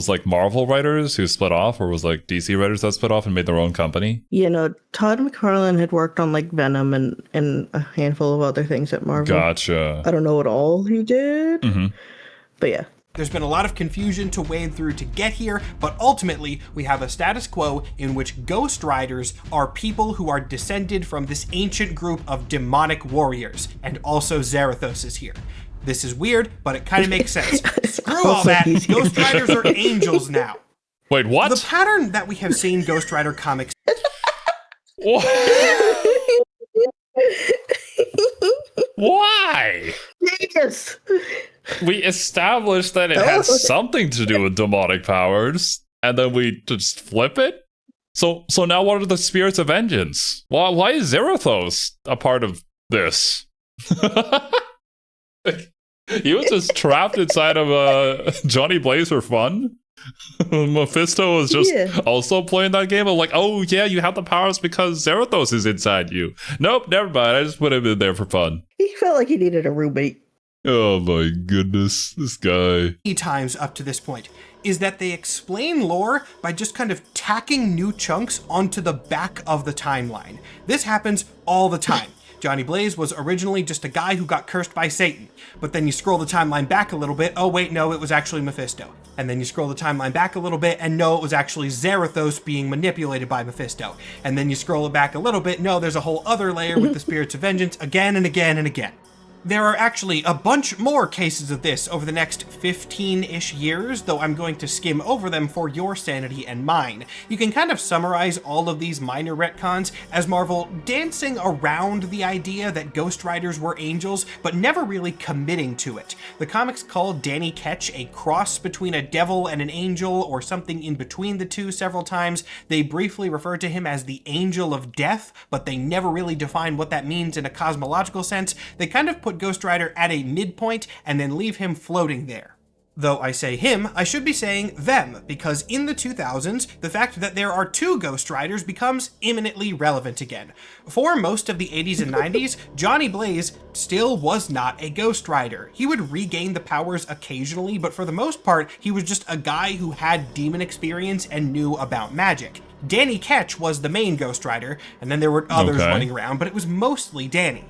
like Marvel writers who split off, or was like DC writers that split off and made their own company. You know, Todd McFarlane had worked on like Venom and a handful of other things at Marvel. Gotcha. I don't know what all he did, but yeah. There's been a lot of confusion to wade through to get here, but ultimately we have a status quo in which Ghost Riders are people who are descended from this ancient group of demonic warriors, and also Zarathos is here. This is weird, but it kind of makes sense. Screw all that, Ghost Riders are angels now. Wait, what? The pattern that we have seen Ghost Rider comics Why? Yes. We established that it has something to do with demonic powers, and then we just flip it? So now what are the spirits of vengeance? Why is Zarathos a part of this? He was just trapped inside of Johnny Blaze for fun? Mephisto was just also playing that game of like, oh yeah, you have the powers because Zarathos is inside you. Nope, never mind. I just put him in there for fun. He felt like he needed a roommate. Oh my goodness, this guy. times up to this point is that they explain lore by just kind of tacking new chunks onto the back of the timeline. This happens all the time. Johnny Blaze was originally just a guy who got cursed by Satan, but then you scroll the timeline back a little bit, oh wait, no, it was actually Mephisto. And then you scroll the timeline back a little bit, and no, it was actually Zarathos being manipulated by Mephisto. And then you scroll it back a little bit, no, there's a whole other layer with the Spirits of Vengeance again and again and again. There are actually a bunch more cases of this over the next 15-ish years, though I'm going to skim over them for your sanity and mine. You can kind of summarize all of these minor retcons as Marvel dancing around the idea that Ghost Riders were angels, but never really committing to it. The comics called Danny Ketch a cross between a devil and an angel, or something in between the two several times. They briefly refer to him as the Angel of Death, but they never really define what that means in a cosmological sense. They kind of put Ghost Rider at a midpoint and then leave him floating there. Though I say him, I should be saying them, because in the 2000s, the fact that there are two Ghost Riders becomes imminently relevant again. For most of the 80s and 90s, Johnny Blaze still was not a Ghost Rider. He would regain the powers occasionally, but for the most part, he was just a guy who had demon experience and knew about magic. Danny Ketch was the main Ghost Rider, and then there were others running around, but it was mostly Danny.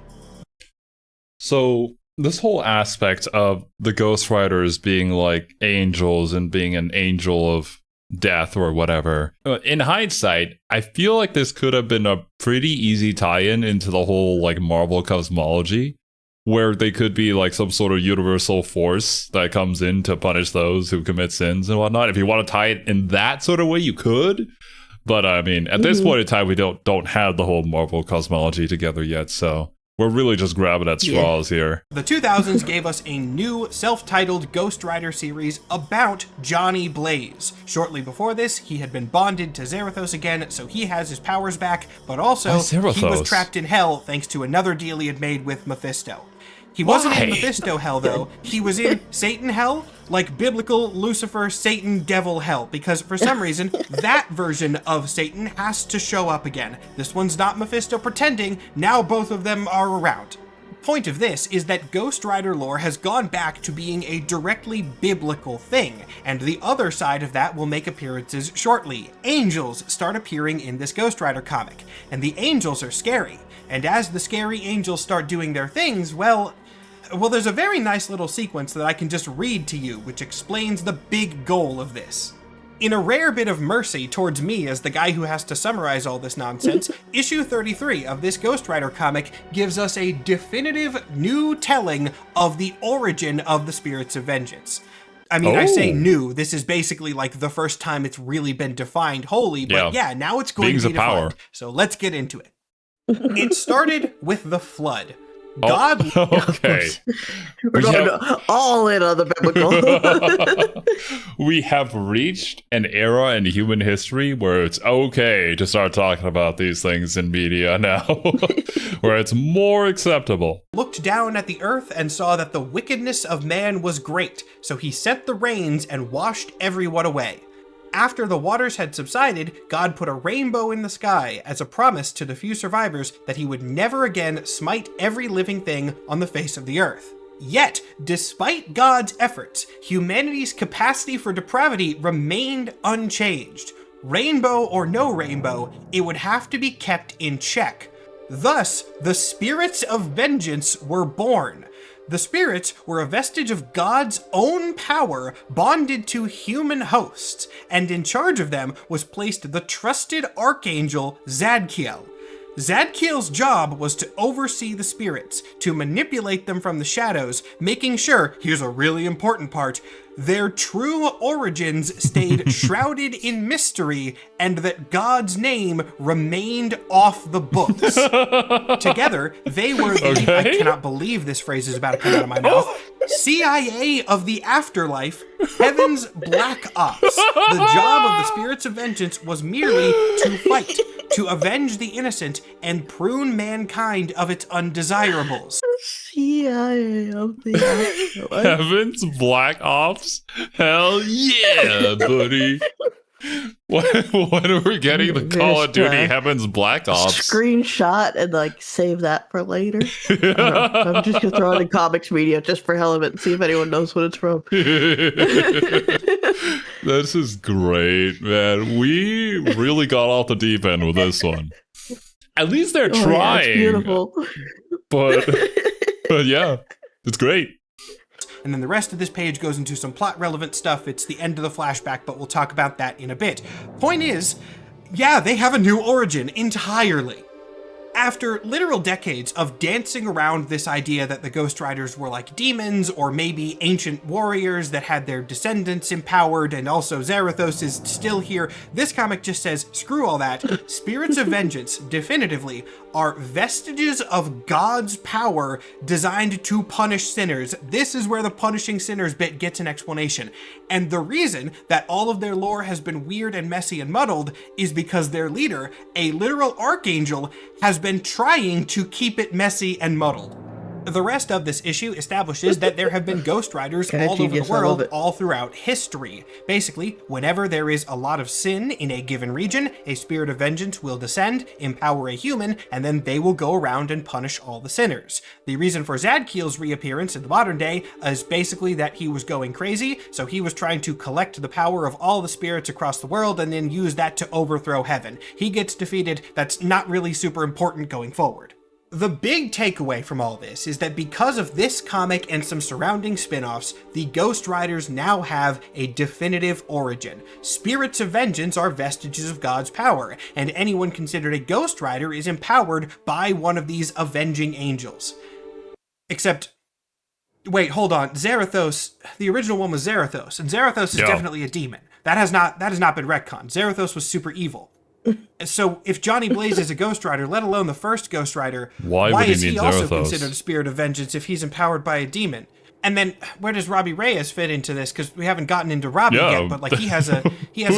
So this whole aspect of the Ghost Riders being like angels and being an angel of death or whatever, in hindsight, I feel like this could have been a pretty easy tie-in into the whole like Marvel cosmology, where they could be like some sort of universal force that comes in to punish those who commit sins and whatnot. If you want to tie it in that sort of way, you could. But I mean, at this point in time, we don't have the whole Marvel cosmology together yet, so we're really just grabbing at straws here. The 2000s gave us a new self-titled Ghost Rider series about Johnny Blaze. Shortly before this, he had been bonded to Zarathos again, so he has his powers back, but also he was trapped in hell thanks to another deal he had made with Mephisto. He wasn't in Mephisto hell, though. He was in Satan hell, like biblical Lucifer, Satan, devil hell, because for some reason, that version of Satan has to show up again. This one's not Mephisto pretending, now both of them are around. Point of this is that Ghost Rider lore has gone back to being a directly biblical thing, and the other side of that will make appearances shortly. Angels start appearing in this Ghost Rider comic, and the angels are scary. And as the scary angels start doing their things, well, there's a very nice little sequence that I can just read to you, which explains the big goal of this. In a rare bit of mercy towards me as the guy who has to summarize all this nonsense, issue 33 of this Ghost Rider comic gives us a definitive new telling of the origin of the Spirits of Vengeance. I mean, I say new, this is basically like the first time it's really been defined wholly, but yeah now it's going to be defined. So let's get into it. It started with the Flood. God Okay. We're going all in on the biblical. We have reached an era in human history where it's okay to start talking about these things in media now, where it's more acceptable. looked down at the earth and saw that the wickedness of man was great, so he sent the rains and washed everyone away. After the waters had subsided, God put a rainbow in the sky as a promise to the few survivors that he would never again smite every living thing on the face of the earth. Yet, despite God's efforts, humanity's capacity for depravity remained unchanged. Rainbow or no rainbow, it would have to be kept in check. Thus, the spirits of vengeance were born. The spirits were a vestige of God's own power bonded to human hosts, and in charge of them was placed the trusted archangel Zadkiel. Zadkiel's job was to oversee the spirits, to manipulate them from the shadows, making sure, here's a really important part, their true origins stayed shrouded in mystery and that God's name remained off the books. Together, they were the, I cannot believe this phrase is about to come out of my mouth, CIA of the afterlife, Heaven's Black Ops. The job of the spirits of vengeance was merely to fight, to avenge the innocent and prune mankind of its undesirables. CIA of the afterlife. Heaven's Black Ops? Hell yeah, buddy. When are we getting the Call of Duty Heaven's Black Ops? Screenshot and like save that for later. I don't know. I'm just gonna throw it in comics media just for hell of it and see if anyone knows what it's from. This is great, man. We really got off the deep end with this one. At least they're trying. Yeah, it's beautiful. But yeah, it's great. And then the rest of this page goes into some plot relevant stuff. It's the end of the flashback, but we'll talk about that in a bit. Point is, yeah, they have a new origin entirely. After literal decades of dancing around this idea that the Ghost Riders were like demons or maybe ancient warriors that had their descendants empowered, and also Zarathos is still here, this comic just says, screw all that. Spirits of Vengeance, definitively, are vestiges of God's power designed to punish sinners. This is where the punishing sinners bit gets an explanation. And the reason that all of their lore has been weird and messy and muddled is because their leader, a literal archangel, has been trying to keep it messy and muddled. The rest of this issue establishes that there have been Ghost Riders all over the world, all throughout history. Basically, whenever there is a lot of sin in a given region, a spirit of vengeance will descend, empower a human, and then they will go around and punish all the sinners. The reason for Zadkiel's reappearance in the modern day is basically that he was going crazy, so he was trying to collect the power of all the spirits across the world and then use that to overthrow heaven. He gets defeated. That's not really super important going forward. The big takeaway from all this is that because of this comic and some surrounding spin-offs, the Ghost Riders now have a definitive origin. Spirits of Vengeance are vestiges of God's power, and anyone considered a Ghost Rider is empowered by one of these avenging angels. Except, wait, hold on, Zarathos, the original one was Zarathos, and Zarathos is definitely a demon. That has not been retconned. Zarathos was super evil. So if Johnny Blaze is a Ghost Rider, let alone the first Ghost Rider, why is he also considered a spirit of vengeance if he's empowered by a demon? And then where does Robbie Reyes fit into this? Because we haven't gotten into Robbie yet, but like he has a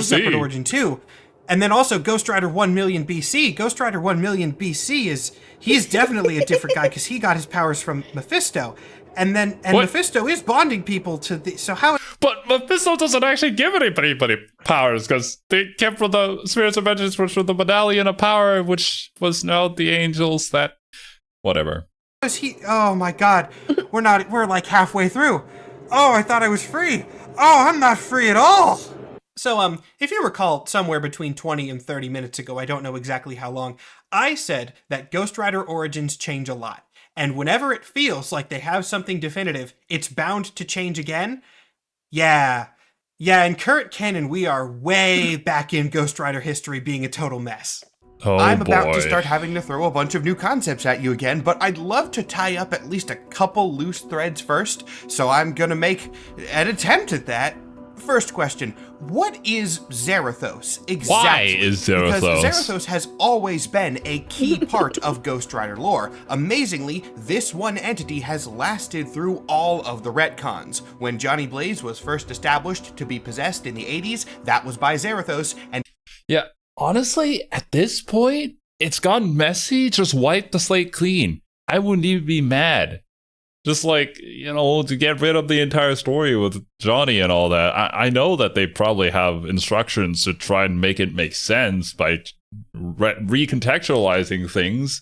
separate origin too. And then also Ghost Rider 1 million BC. Ghost Rider 1 million BC he's definitely a different guy because he got his powers from Mephisto. And Mephisto is bonding people to the, so how? But Mephisto doesn't actually give anybody powers because they came from the spirits of vengeance, which were the medallion of power, which was now the angels that, whatever. Oh my God, we're like halfway through. Oh, I thought I was free. Oh, I'm not free at all. So, if you recall, somewhere between 20 and 30 minutes ago, I don't know exactly how long, I said that Ghost Rider origins change a lot. And whenever it feels like they have something definitive, it's bound to change again. Yeah, in current canon, we are way back in Ghost Rider history being a total mess. Oh, I'm about to start having to throw a bunch of new concepts at you again, but I'd love to tie up at least a couple loose threads first, so I'm gonna make an attempt at that. First question, what is Zarathos exactly? Why is Zarathos? Because Zarathos has always been a key part of Ghost Rider lore. Amazingly, this one entity has lasted through all of the retcons. When Johnny Blaze was first established to be possessed in the 80s, that was by Zarathos, and Yeah, honestly, at this point, it's gone messy. Just wipe the slate clean. I wouldn't even be mad. Just like, to get rid of the entire story with Johnny and all that. I know that they probably have instructions to try and make it make sense by recontextualizing things,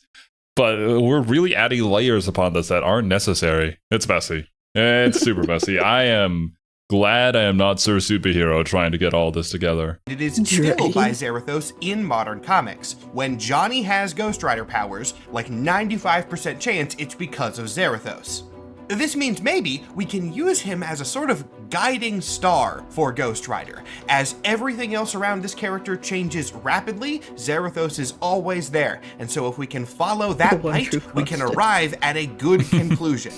but we're really adding layers upon this that aren't necessary. It's messy. It's super messy. I am glad I am not Sir Superhero trying to get all this together. it is still by Zarathos in modern comics. When Johnny has Ghost Rider powers, like 95% chance it's because of Zarathos. This means maybe we can use him as a sort of guiding star for Ghost Rider. As everything else around this character changes rapidly, Zarathos is always there, and so if we can follow that light, we can arrive at a good conclusion.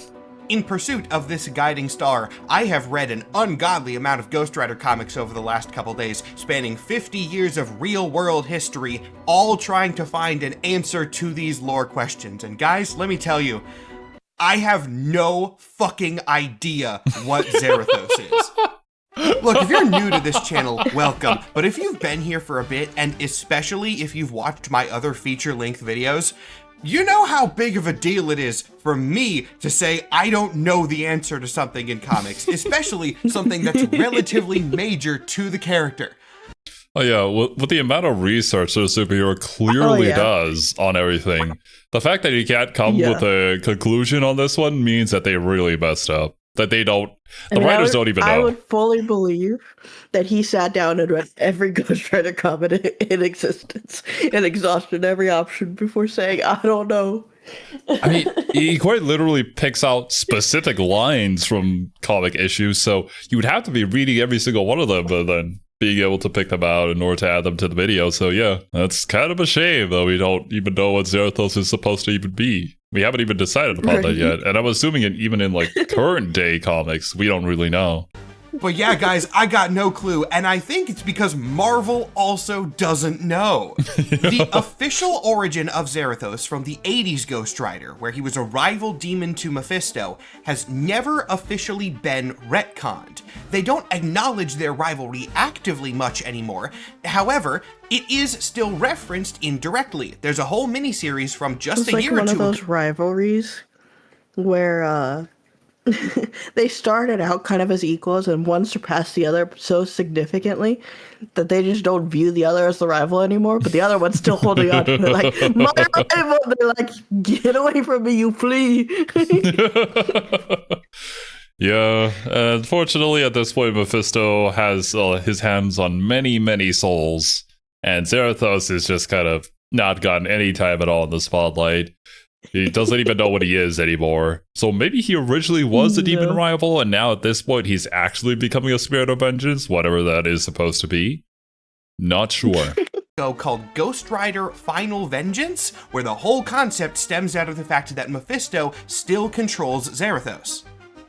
In pursuit of this guiding star, I have read an ungodly amount of Ghost Rider comics over the last couple days, spanning 50 years of real-world history, all trying to find an answer to these lore questions. And guys, let me tell you, I have no fucking idea what Zarathos is. Look, if you're new to this channel, welcome. But if you've been here for a bit, and especially if you've watched my other feature-length videos, you know how big of a deal it is for me to say I don't know the answer to something in comics, especially something that's relatively major to the character. Oh yeah, with the amount of research that a superhero clearly does on everything, the fact that he can't come with a conclusion on this one means that they really messed up. That they don't, the writers don't even know. I would fully believe that he sat down and read every Ghost Rider comic in existence and exhausted every option before saying, I don't know. I mean, he quite literally picks out specific lines from comic issues, so you would have to be reading every single one of them, but then being able to pick them out in order to add them to the video. So yeah, that's kind of a shame, though we don't even know what Zarathos is supposed to even be. We haven't even decided upon that yet, and I'm assuming even in like current day comics, we don't really know. But yeah, guys, I got no clue, and I think it's because Marvel also doesn't know. The official origin of Zarathos from the 80s Ghost Rider, where he was a rival demon to Mephisto, has never officially been retconned. They don't acknowledge their rivalry actively much anymore. However, it is still referenced indirectly. There's a whole miniseries from just a year or two ago. It's like one of those rivalries where they started out kind of as equals and one surpassed the other so significantly that they just don't view the other as the rival anymore, but the other one's still holding on to it like, my rival! They're like, get away from me, you flea! Yeah, unfortunately at this point Mephisto has his hands on many, many souls, and Zarathos is just kind of not gotten any time at all in the spotlight. He doesn't even know what he is anymore. So maybe he originally was a demon rival, and now at this point he's actually becoming a spirit of vengeance, whatever that is supposed to be. Not sure. Called Ghost Rider Final Vengeance, where the whole concept stems out of the fact that Mephisto still controls Zarathos.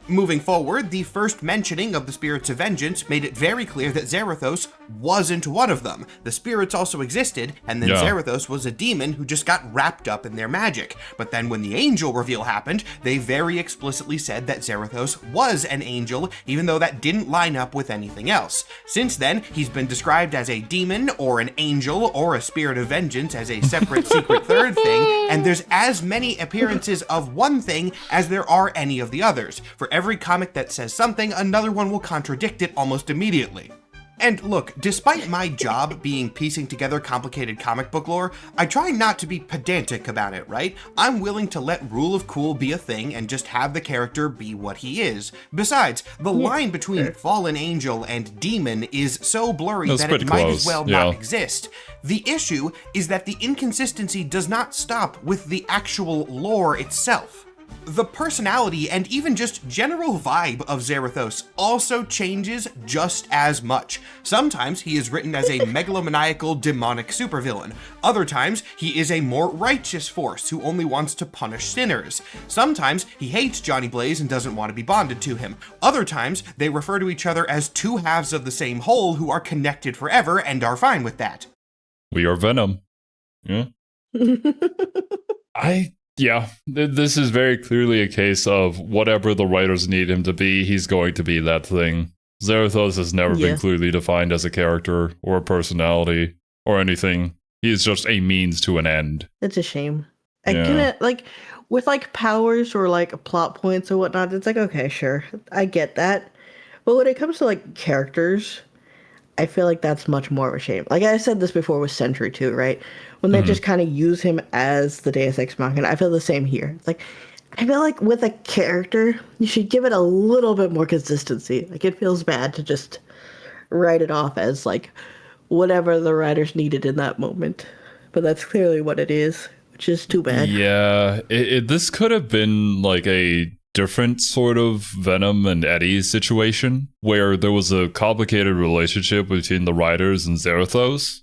Moving forward, the first mentioning of the Spirits of Vengeance made it very clear that Zarathos wasn't one of them. The spirits also existed, and then Zarathos was a demon who just got wrapped up in their magic. But then when the angel reveal happened, they very explicitly said that Zarathos was an angel, even though that didn't line up with anything else. Since then, he's been described as a demon, or an angel, or a Spirit of Vengeance as a separate secret third thing, and there's as many appearances of one thing as there are any of the others. For every comic that says something, another one will contradict it almost immediately. And look, despite my job being piecing together complicated comic book lore, I try not to be pedantic about it, right? I'm willing to let rule of cool be a thing and just have the character be what he is. Besides, the line between fallen angel and demon is so blurry that it might as well not exist. The issue is that the inconsistency does not stop with the actual lore itself. The personality and even just general vibe of Zarathos also changes just as much. Sometimes he is written as a megalomaniacal demonic supervillain. Other times he is a more righteous force who only wants to punish sinners. Sometimes he hates Johnny Blaze and doesn't want to be bonded to him. Other times they refer to each other as two halves of the same whole who are connected forever and are fine with that. We are Venom. Yeah. Yeah, this is very clearly a case of whatever the writers need him to be, he's going to be that thing. Zarathos has never been clearly defined as a character or a personality or anything. He is just a means to an end. It's a shame. I couldn't, like, with, like, powers or, like, plot points or whatnot, it's like, okay, sure, I get that. But when it comes to, like, characters, I feel like that's much more of a shame. Like I said this before with Sentry too, right? When they just kind of use him as the Deus Ex Machina, I feel the same here. It's like, I feel like with a character, you should give it a little bit more consistency. Like, it feels bad to just write it off as, like, whatever the writers needed in that moment. But that's clearly what it is, which is too bad. Yeah, this could have been, like, a different sort of Venom and Eddie situation, where there was a complicated relationship between the writers and Zarathos.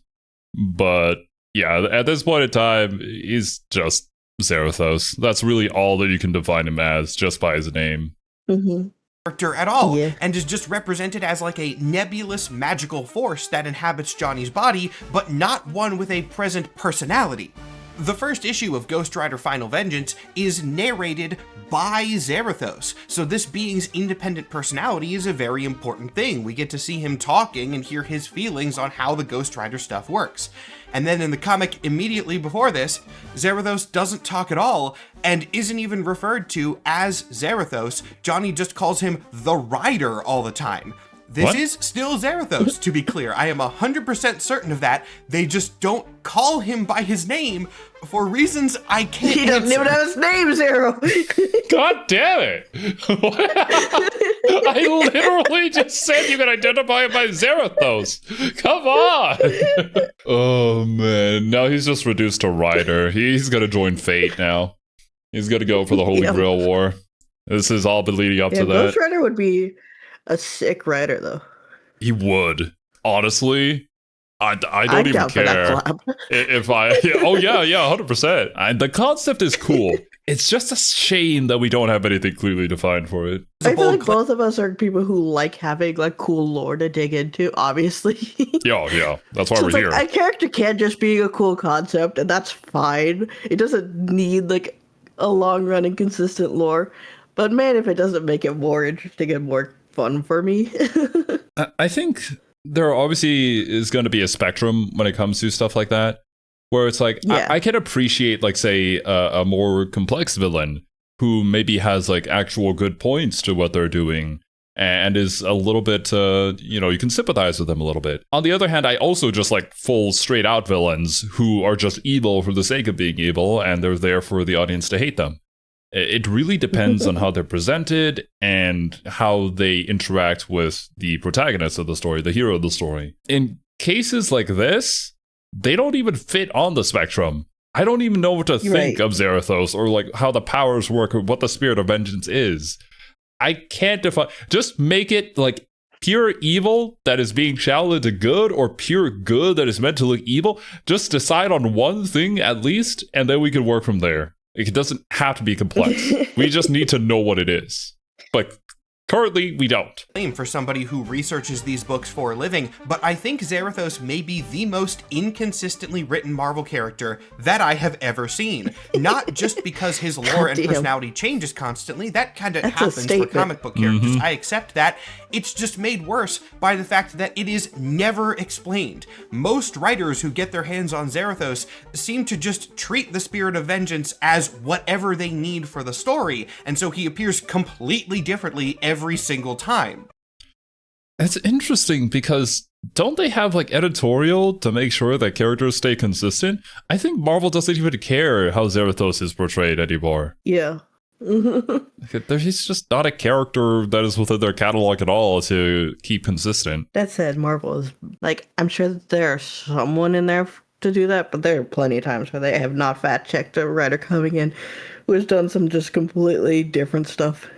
But yeah, at this point in time, he's just Zarathos. That's really all that you can define him as, just by his name. Character at all, and is just represented as like a nebulous magical force that inhabits Johnny's body, but not one with a present personality. The first issue of Ghost Rider Final Vengeance is narrated by Zarathos, so this being's independent personality is a very important thing. We get to see him talking and hear his feelings on how the Ghost Rider stuff works. And then in the comic immediately before this, Zarathos doesn't talk at all and isn't even referred to as Zarathos. Johnny just calls him the Rider all the time. This is still Zarathos, to be clear. I am 100% certain of that. They just don't call him by his name for reasons I can't He doesn't even have his name, Zero. God damn it! I literally just said you can identify him by Zarathos. Come on! Oh man, now he's just reduced to Rider. He's gonna join Fate now. He's gonna go for the Holy Grail War. This has all been leading up to that. Ghost Rider would be a sick writer, though. He would. Honestly, I don't even care if I. Oh yeah, 100%. The concept is cool. It's just a shame that we don't have anything clearly defined for it. I feel like both of us are people who like having like cool lore to dig into. Obviously. Yeah. That's why we're here. A character can't just be a cool concept, and that's fine. It doesn't need like a long running consistent lore. But man, if it doesn't make it more interesting and more fun for me. I think there obviously is going to be a spectrum when it comes to stuff like that, where it's like, I can appreciate, like, say, a more complex villain who maybe has, like, actual good points to what they're doing and is a little bit, you can sympathize with them a little bit. On the other hand, I also just like full straight out villains who are just evil for the sake of being evil, and they're there for the audience to hate them. It really depends on how they're presented and how they interact with the protagonist of the story, the hero of the story. In cases like this, they don't even fit on the spectrum. I don't even know what to think of Zarathos or like how the powers work or what the spirit of vengeance is. I can't define. Just make it like pure evil that is being channeled into good, or pure good that is meant to look evil. Just decide on one thing at least, and then we can work from there. It doesn't have to be complex. We just need to know what it is. But currently, we don't. For somebody who researches these books for a living, but I think Zarathos may be the most inconsistently written Marvel character that I have ever seen. Not just because his lore and personality changes constantly, that kind of happens for comic book characters. I accept that. It's just made worse by the fact that it is never explained. Most writers who get their hands on Zarathos seem to just treat the spirit of vengeance as whatever they need for the story, and so he appears completely differently every single time. It's interesting because don't they have like editorial to make sure that characters stay consistent? I think Marvel doesn't even care how Zarathos is portrayed anymore. Yeah. He's just not a character that is within their catalog at all to keep consistent. That said, Marvel is like, I'm sure that there's someone in there to do that, but there are plenty of times where they have not fact-checked a writer coming in who has done some just completely different stuff.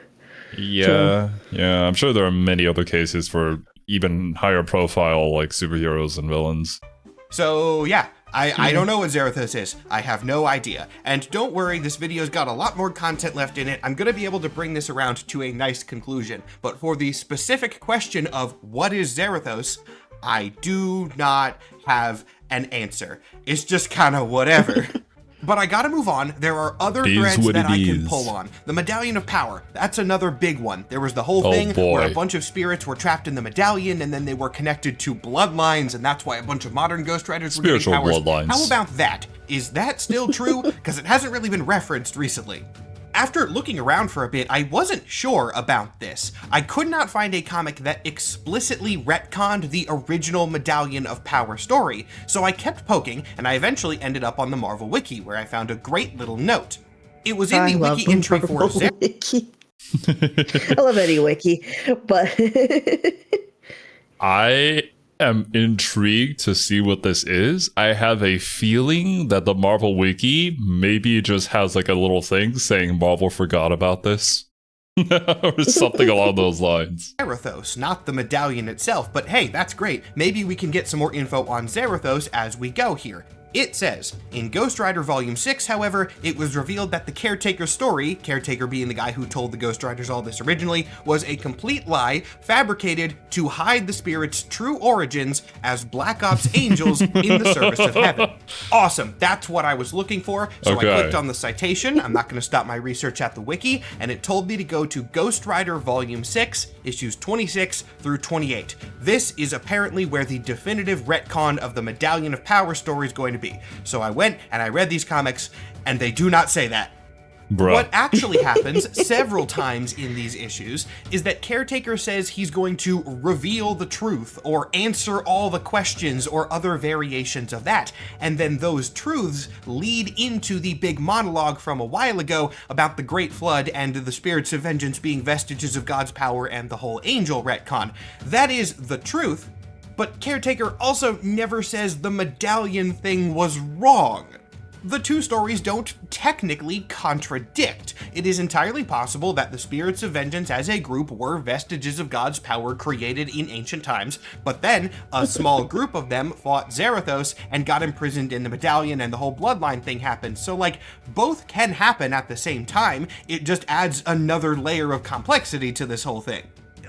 Yeah, yeah. I'm sure there are many other cases for even higher profile, like superheroes and villains. So yeah, I don't know what Zarathos is. I have no idea. And don't worry, this video's got a lot more content left in it. I'm gonna be able to bring this around to a nice conclusion. But for the specific question of what is Zarathos, I do not have an answer. It's just kind of whatever. But I gotta move on. There are other threads that I can pull on. The Medallion of Power, that's another big one. There was the whole thing where a bunch of spirits were trapped in the medallion and then they were connected to bloodlines, and that's why a bunch of modern Ghost Riders were getting powers. Bloodlines. How about that? Is that still true? Because it hasn't really been referenced recently. After looking around for a bit, I wasn't sure about this. I could not find a comic that explicitly retconned the original Medallion of Power story, so I kept poking, and I eventually ended up on the Marvel Wiki, where I found a great little note. It was in the wiki entry for Wiki. I love any wiki, but I am intrigued to see what this is. I have a feeling that the Marvel Wiki maybe just has like a little thing saying Marvel forgot about this. Or something along those lines. Zarathos, not the medallion itself, but hey, that's great. Maybe we can get some more info on Zarathos as we go here. It says, in Ghost Rider Volume 6, however, it was revealed that the Caretaker story, Caretaker being the guy who told the Ghost Riders all this originally, was a complete lie, fabricated to hide the spirit's true origins as Black Ops angels in the service of heaven. Awesome, that's what I was looking for, so I clicked on the citation. I'm not going to stop my research at the wiki, and it told me to go to Ghost Rider Volume 6, issues 26 through 28. This is apparently where the definitive retcon of the Medallion of Power story is going to be. So I went and I read these comics, and they do not say that. Bruh. What actually happens several times in these issues is that Caretaker says he's going to reveal the truth or answer all the questions or other variations of that, and then those truths lead into the big monologue from a while ago about the Great Flood and the spirits of vengeance being vestiges of God's power and the whole angel retcon. That is the truth, but Caretaker also never says the medallion thing was wrong. The two stories don't technically contradict. It is entirely possible that the spirits of vengeance as a group were vestiges of God's power created in ancient times, but then a small group of them fought Zarathos and got imprisoned in the medallion, and the whole bloodline thing happened. So like, both can happen at the same time. It just adds another layer of complexity to this whole thing.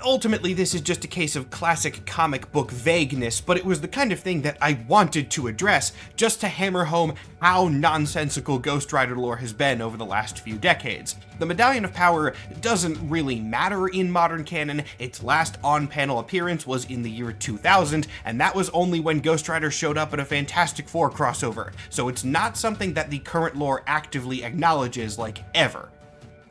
Ultimately, this is just a case of classic comic book vagueness, but it was the kind of thing that I wanted to address just to hammer home how nonsensical Ghost Rider lore has been over the last few decades. The Medallion of Power doesn't really matter in modern canon. Its last on-panel appearance was in the year 2000, and that was only when Ghost Rider showed up in a Fantastic Four crossover, so it's not something that the current lore actively acknowledges, like, ever.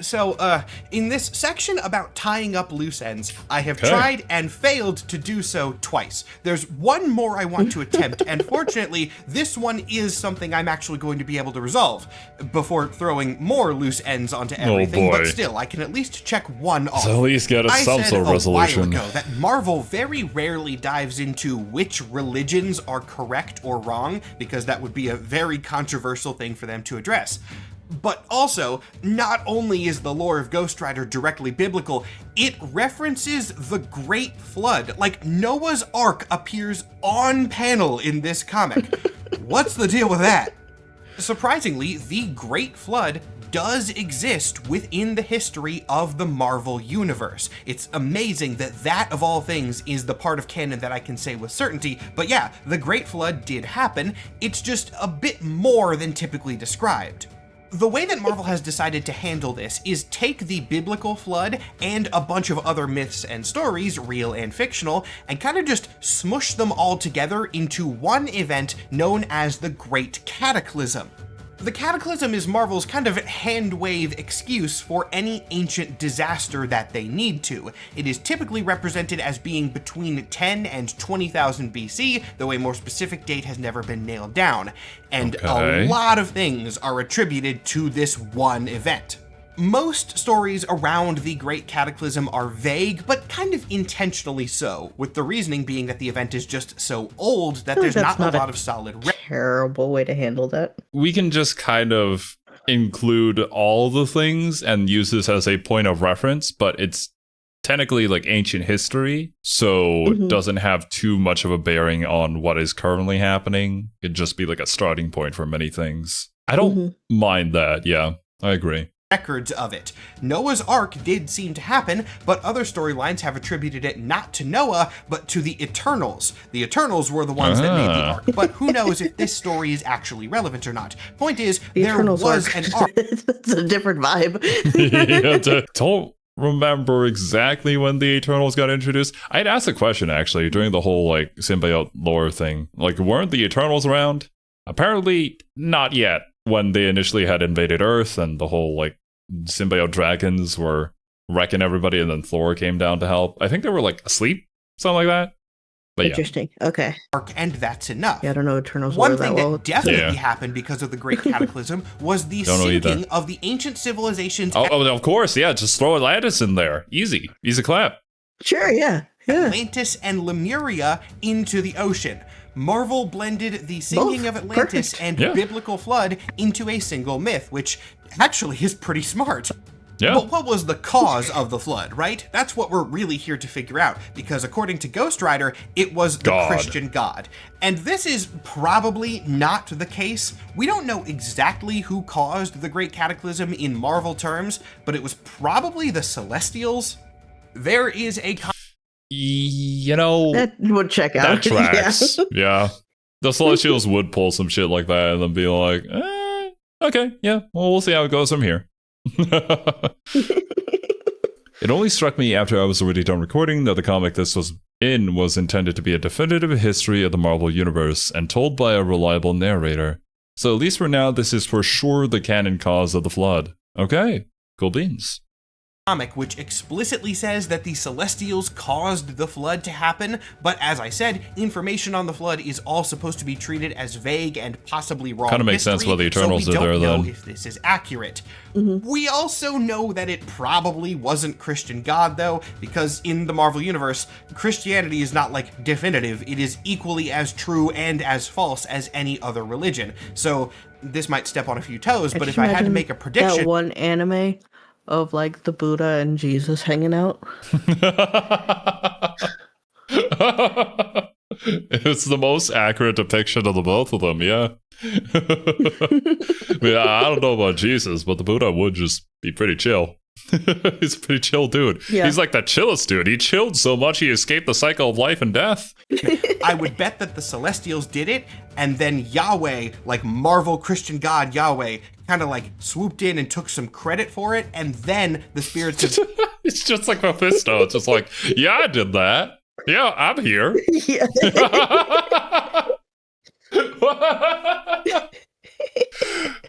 So, in this section about tying up loose ends, I have tried and failed to do so twice. There's one more I want to attempt, and fortunately, this one is something I'm actually going to be able to resolve before throwing more loose ends onto everything, but still, I can at least check one off. So at least get some sort of resolution. I said a while ago that Marvel very rarely dives into which religions are correct or wrong, because that would be a very controversial thing for them to address. But also, not only is the lore of Ghost Rider directly biblical, it references the Great Flood. Like, Noah's Ark appears on panel in this comic. What's the deal with that? Surprisingly, the Great Flood does exist within the history of the Marvel Universe. It's amazing that that, of all things, is the part of canon that I can say with certainty, but yeah, the Great Flood did happen. It's just a bit more than typically described. The way that Marvel has decided to handle this is take the biblical flood and a bunch of other myths and stories, real and fictional, and kind of just smush them all together into one event known as the Great Cataclysm. The Cataclysm is Marvel's kind of hand-wave excuse for any ancient disaster that they need to. It is typically represented as being between 10 and 20,000 BC, though a more specific date has never been nailed down. And a lot of things are attributed to this one event. Most stories around the Great Cataclysm are vague, but kind of intentionally so, with the reasoning being that the event is just so old that there's not a lot of solid terrible way to handle that. We can just kind of include all the things and use this as a point of reference, but it's technically like ancient history, so it doesn't have too much of a bearing on what is currently happening. It'd just be like a starting point for many things. I don't mind that. Yeah, I agree. Records of it. Noah's Ark did seem to happen, but other storylines have attributed it not to Noah, but to the Eternals. The Eternals were the ones that made the Ark, but who knows if this story is actually relevant or not. Point is, there was an Ark. That's a different vibe. Don't remember exactly when the Eternals got introduced. I'd asked a question actually during the whole like symbiote lore thing. Like, weren't the Eternals around? Apparently not yet, when they initially had invaded Earth and the whole like symbiote dragons were wrecking everybody, and then Thor came down to help. I think they were like asleep, something like that. But interesting. Yeah. Okay. And that's enough. Yeah, I don't know Eternals. One thing that definitely happened because of the Great Cataclysm was the sinking of the ancient civilizations. Oh, of course, yeah. Just throw Atlantis in there. Easy clap. Sure, yeah. Atlantis and Lemuria into the ocean. Marvel blended the sinking of Atlantis and biblical flood into a single myth, which actually is pretty smart. Yeah. But what was the cause of the flood, right? That's what we're really here to figure out, because according to Ghost Rider, it was the Christian God. And this is probably not the case. We don't know exactly who caused the Great Cataclysm in Marvel terms, but it was probably the Celestials. There is a... You know, that would check out. That tracks. Yeah. The Celestials would pull some shit like that and then be like, okay, yeah, well, we'll see how it goes from here. It only struck me after I was already done recording that the comic this was in was intended to be a definitive history of the Marvel Universe and told by a reliable narrator. So at least for now, this is for sure the canon cause of the flood. Okay, cool beans. Comic which explicitly says that the Celestials caused the flood to happen, but as I said, information on the flood is all supposed to be treated as vague and possibly wrong. Kind of makes sense what the Eternals did there, then. We don't know if this is accurate. We also know that it probably wasn't Christian God, though, because in the Marvel Universe, Christianity is not like definitive. It is equally as true and as false as any other religion. So this might step on a few toes, but if I had to make a prediction... That one anime of like the Buddha and Jesus hanging out. It's the most accurate depiction of the both of them, yeah. I don't know about Jesus, but the Buddha would just be pretty chill. He's a pretty chill dude. Yeah. He's like the chillest dude. He chilled so much he escaped the cycle of life and death. I would bet that the Celestials did it, and then Yahweh, like Marvel Christian God Yahweh, kind of like swooped in and took some credit for it, and then the spirits of... It's just like Mephisto. It's just like, yeah, I did that. Yeah, I'm here. Yeah.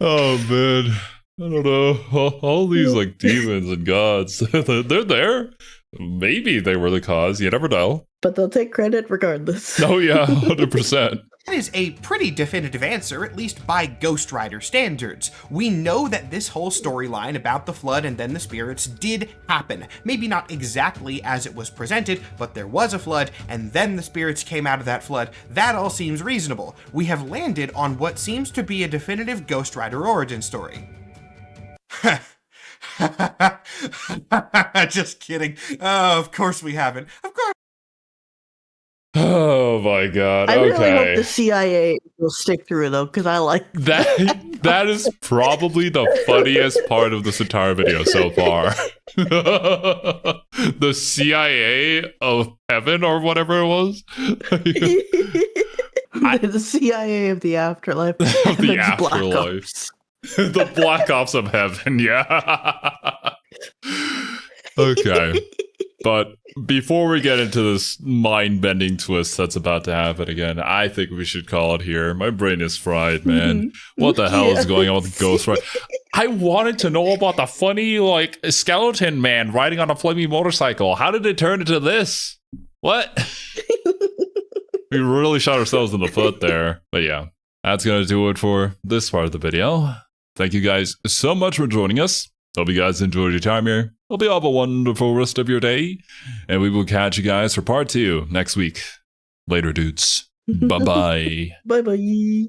Oh, man. I don't know. All these like demons and gods, they're there. Maybe they were the cause. You never know. But they'll take credit regardless. Oh, yeah, 100%. That is a pretty definitive answer, at least by Ghost Rider standards. We know that this whole storyline about the flood and then the spirits did happen. Maybe not exactly as it was presented, but there was a flood, and then the spirits came out of that flood. That all seems reasonable. We have landed on what seems to be a definitive Ghost Rider origin story. Just kidding. Of course we haven't. Of course. Oh my god. I really hope the CIA will stick through though, because I like that. That is probably the funniest part of this entire video so far. The CIA of heaven or whatever it was. The CIA of the afterlife. Of the afterlife. The Black Ops of heaven, yeah. Okay. But before we get into this mind-bending twist that's about to happen again, I think we should call it here. My brain is fried, man. What the hell is going on with Ghost Rider? I wanted to know about the funny, like, skeleton man riding on a flaming motorcycle. How did it turn into this? What? We really shot ourselves in the foot there. But yeah, that's going to do it for this part of the video. Thank you guys so much for joining us. Hope you guys enjoyed your time here. Hope you have a wonderful rest of your day. And we will catch you guys for part 2 next week. Later, dudes. Bye-bye. Bye bye.